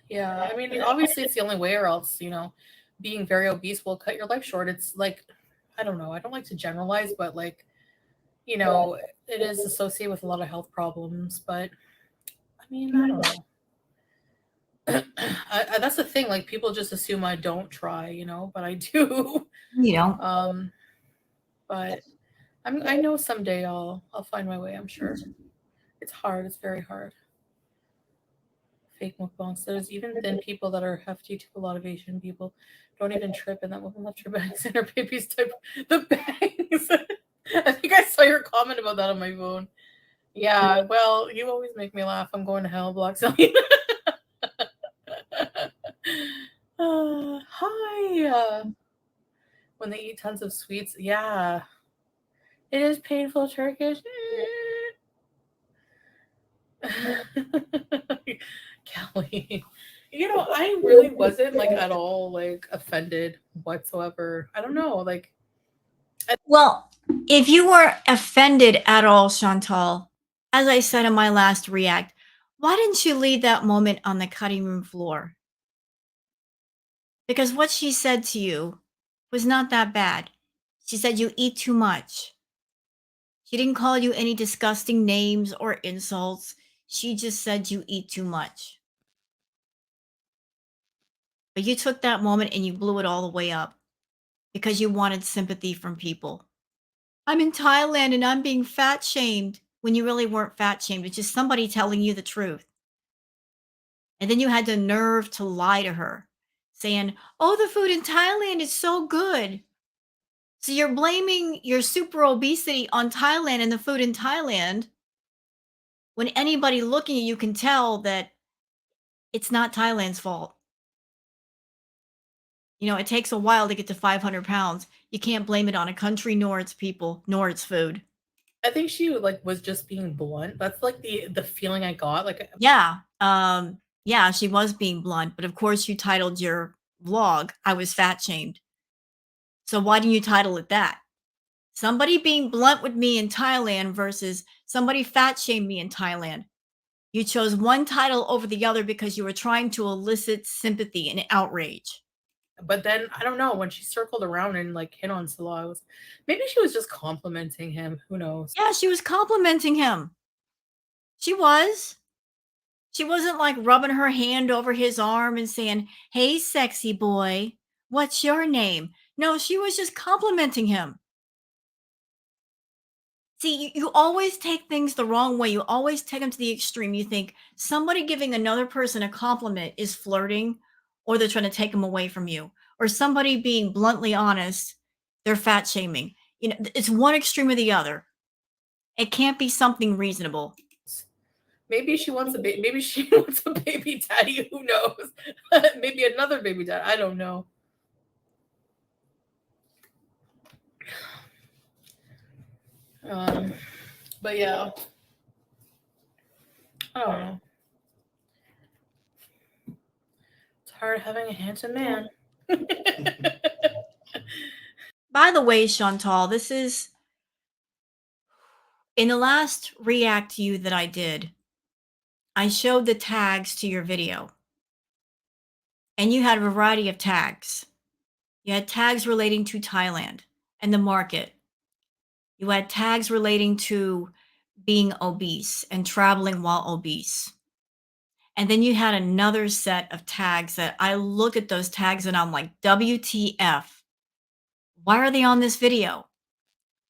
Yeah, I mean, obviously it's the only way, or else, you know, being very obese will cut your life short. It's like, I don't know, I don't like to generalize, but like, you know, it is associated with a lot of health problems, but I mean, I don't know. That's the thing, like people just assume I don't try, you know, but I do. You don't. But I know someday I'll find my way, I'm sure. It's hard, it's very hard. Fake mukbangs. There's even thin people that are hefty too. A lot of Asian people don't even trip, and that woman left her bangs and her baby's type. The bangs. I think I saw your comment about that on my phone. Yeah, well, you always make me laugh. I'm going to hell, Block Selling. Hi. When they eat tons of sweets, yeah. It is painful, Turkish. Kelly, you know, I really wasn't like at all like offended whatsoever. I don't know, like. Well, if you were offended at all, Chantal, as I said in my last react, why didn't you leave that moment on the cutting room floor? Because what she said to you was not that bad. She said you eat too much. She didn't call you any disgusting names or insults. She just said you eat too much. But you took that moment and you blew it all the way up because you wanted sympathy from people. I'm in Thailand and I'm being fat shamed when you really weren't fat shamed. It's just somebody telling you the truth. And then you had the nerve to lie to her, saying, "Oh, the food in Thailand is so good." So you're blaming your super obesity on Thailand and the food in Thailand when anybody looking at you can tell that it's not Thailand's fault. You know, it takes a while to get to 500 pounds. You can't blame it on a country, nor its people, nor its food. I think she like was just being blunt. That's like the feeling I got. Like, Yeah, she was being blunt, but of course you titled your vlog, "I was fat shamed." So why didn't you title it that? Somebody being blunt with me in Thailand versus somebody fat shamed me in Thailand. You chose one title over the other because you were trying to elicit sympathy and outrage. but then I don't know, when she circled around and like hit on Salah, maybe she was just complimenting him. Who knows? Yeah, she was complimenting him. She was. She wasn't like rubbing her hand over his arm and saying, "Hey, sexy boy, what's your name?" No, she was just complimenting him. See, you always take things the wrong way. You always take them to the extreme. You think somebody giving another person a compliment is flirting or they're trying to take them away from you, or somebody being bluntly honest, they're fat shaming. You know, it's one extreme or the other. It can't be something reasonable. Maybe she wants a baby. Maybe she wants a baby daddy. Who knows? Maybe another baby daddy. I don't know. But yeah, I don't know. It's hard having a handsome man. By the way, Chantal, this is in the last react to you that I did. I showed the tags to your video, and you had a variety of tags. You had tags relating to Thailand and the market. You had tags relating to being obese and traveling while obese. And then you had another set of tags that I look at those tags and I'm like, WTF? Why are they on this video?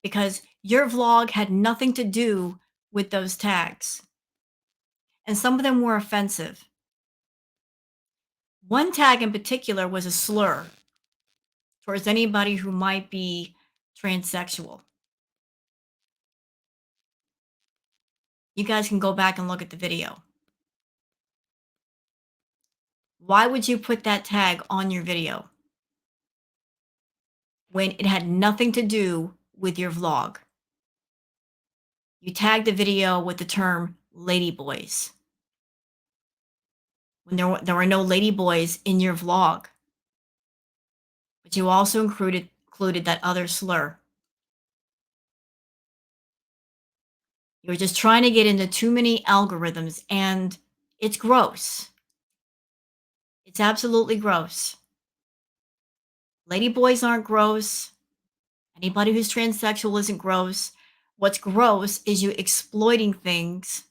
Because your vlog had nothing to do with those tags. And some of them were offensive. One tag in particular was a slur towards anybody who might be transsexual. You guys can go back and look at the video. Why would you put that tag on your video when it had nothing to do with your vlog? You tagged the video with the term ladyboys when there were no ladyboys in your vlog, but you also included that other slur. You were just trying to get into too many algorithms, and it's gross. It's absolutely gross. Ladyboys aren't gross. Anybody who's transsexual isn't gross. What's gross is you exploiting things,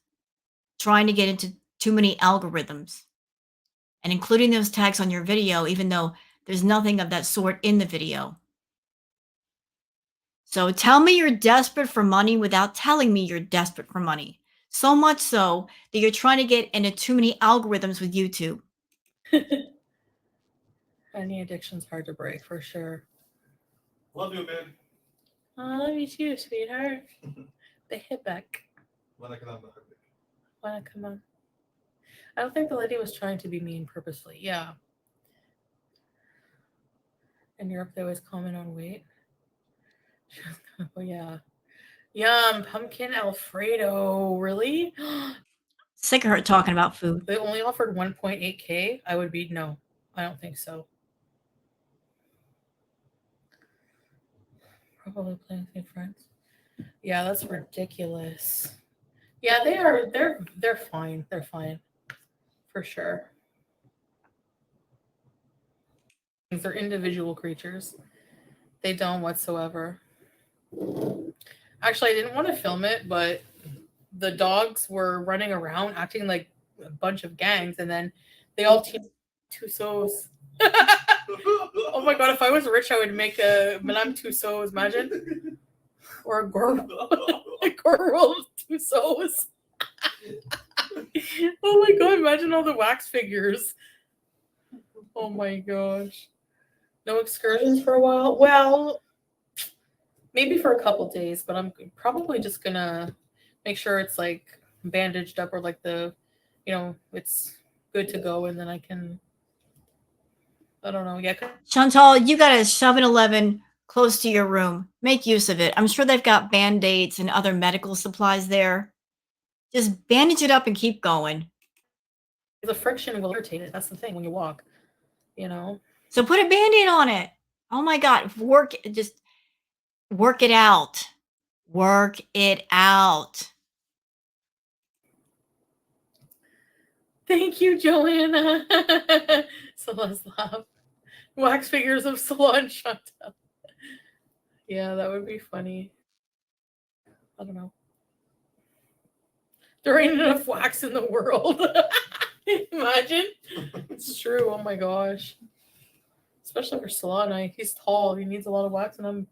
trying to get into too many algorithms, and including those tags on your video, even though there's nothing of that sort in the video. So tell me you're desperate for money without telling me you're desperate for money. So much so that you're trying to get into too many algorithms with YouTube. Any addiction's hard to break for sure. Love you, babe. I love you too, sweetheart. They hit back. Wanna come on? Wanna come on? I don't think the lady was trying to be mean purposely. Yeah. In Europe, they always comment on weight. Oh yeah. Yum, pumpkin Alfredo. Really? Sick of her talking about food. They only offered 1.8K. I would be no. I don't think so. Probably playing with new friends. Yeah, that's ridiculous. Yeah, they are. They're fine. They're fine, for sure. They're individual creatures. They don't whatsoever. Actually, I didn't want to film it, but the dogs were running around acting like a bunch of gangs, and then they all teamed Tussauds. Oh my god, if I was rich, I would make a Madame Tussauds, imagine. Or a Gorwolf Tussauds. Oh my god, imagine all the wax figures. Oh my gosh. No excursions for a while? Well, maybe for a couple days, but I'm probably just gonna make sure it's like bandaged up or like it's good to go, and then I can, I don't know. Yeah. Chantal, you got a 7-Eleven close to your room. Make use of it. I'm sure they've got Band-Aids and other medical supplies there. Just bandage it up and keep going. The friction will irritate it. That's the thing when you walk, So put a Band-Aid on it. Oh my God. Just work it out. Work it out. Thank you, Joanna. Salah's laugh. Wax figures of Salah and Chantal. Yeah, that would be funny. I don't know. There ain't enough wax in the world. Imagine. It's true. Oh my gosh. Especially for Salah and I. He's tall. He needs a lot of wax, and I'm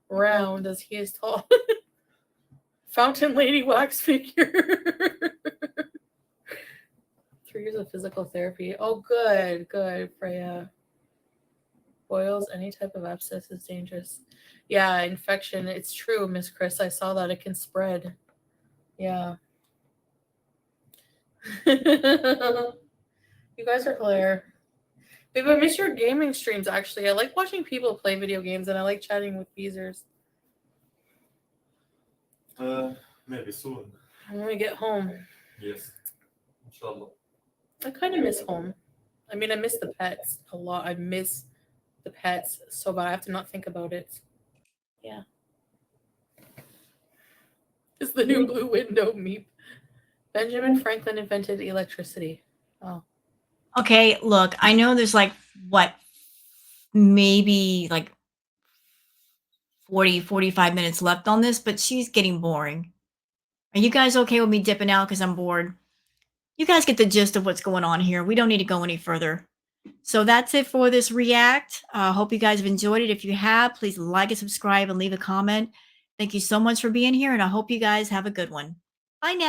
round as he is tall. Fountain Lady wax figure. 3 years of physical therapy. Oh, good. Good, Freya. Boils, any type of abscess is dangerous. Yeah, infection. It's true, Miss Chris. I saw that it can spread. Yeah. You guys are hilarious. Babe, I miss your gaming streams, actually. I like watching people play video games, and I like chatting with Beezers. Maybe soon. When we get home. Yes. Inshallah. I kind of miss home. I mean, I miss the pets a lot. I miss the pets so bad. I have to not think about it. Yeah. It's the new blue window, meep. Benjamin Franklin invented electricity. Oh. Okay, look, I know there's maybe 40, 45 minutes left on this, but she's getting boring. Are you guys okay with me dipping out because I'm bored? You guys get the gist of what's going on here. We don't need to go any further. So that's it for this react. Hope you guys have enjoyed it. If you have, please like and subscribe and leave a comment. Thank you so much for being here, and I hope you guys have a good one. Bye now.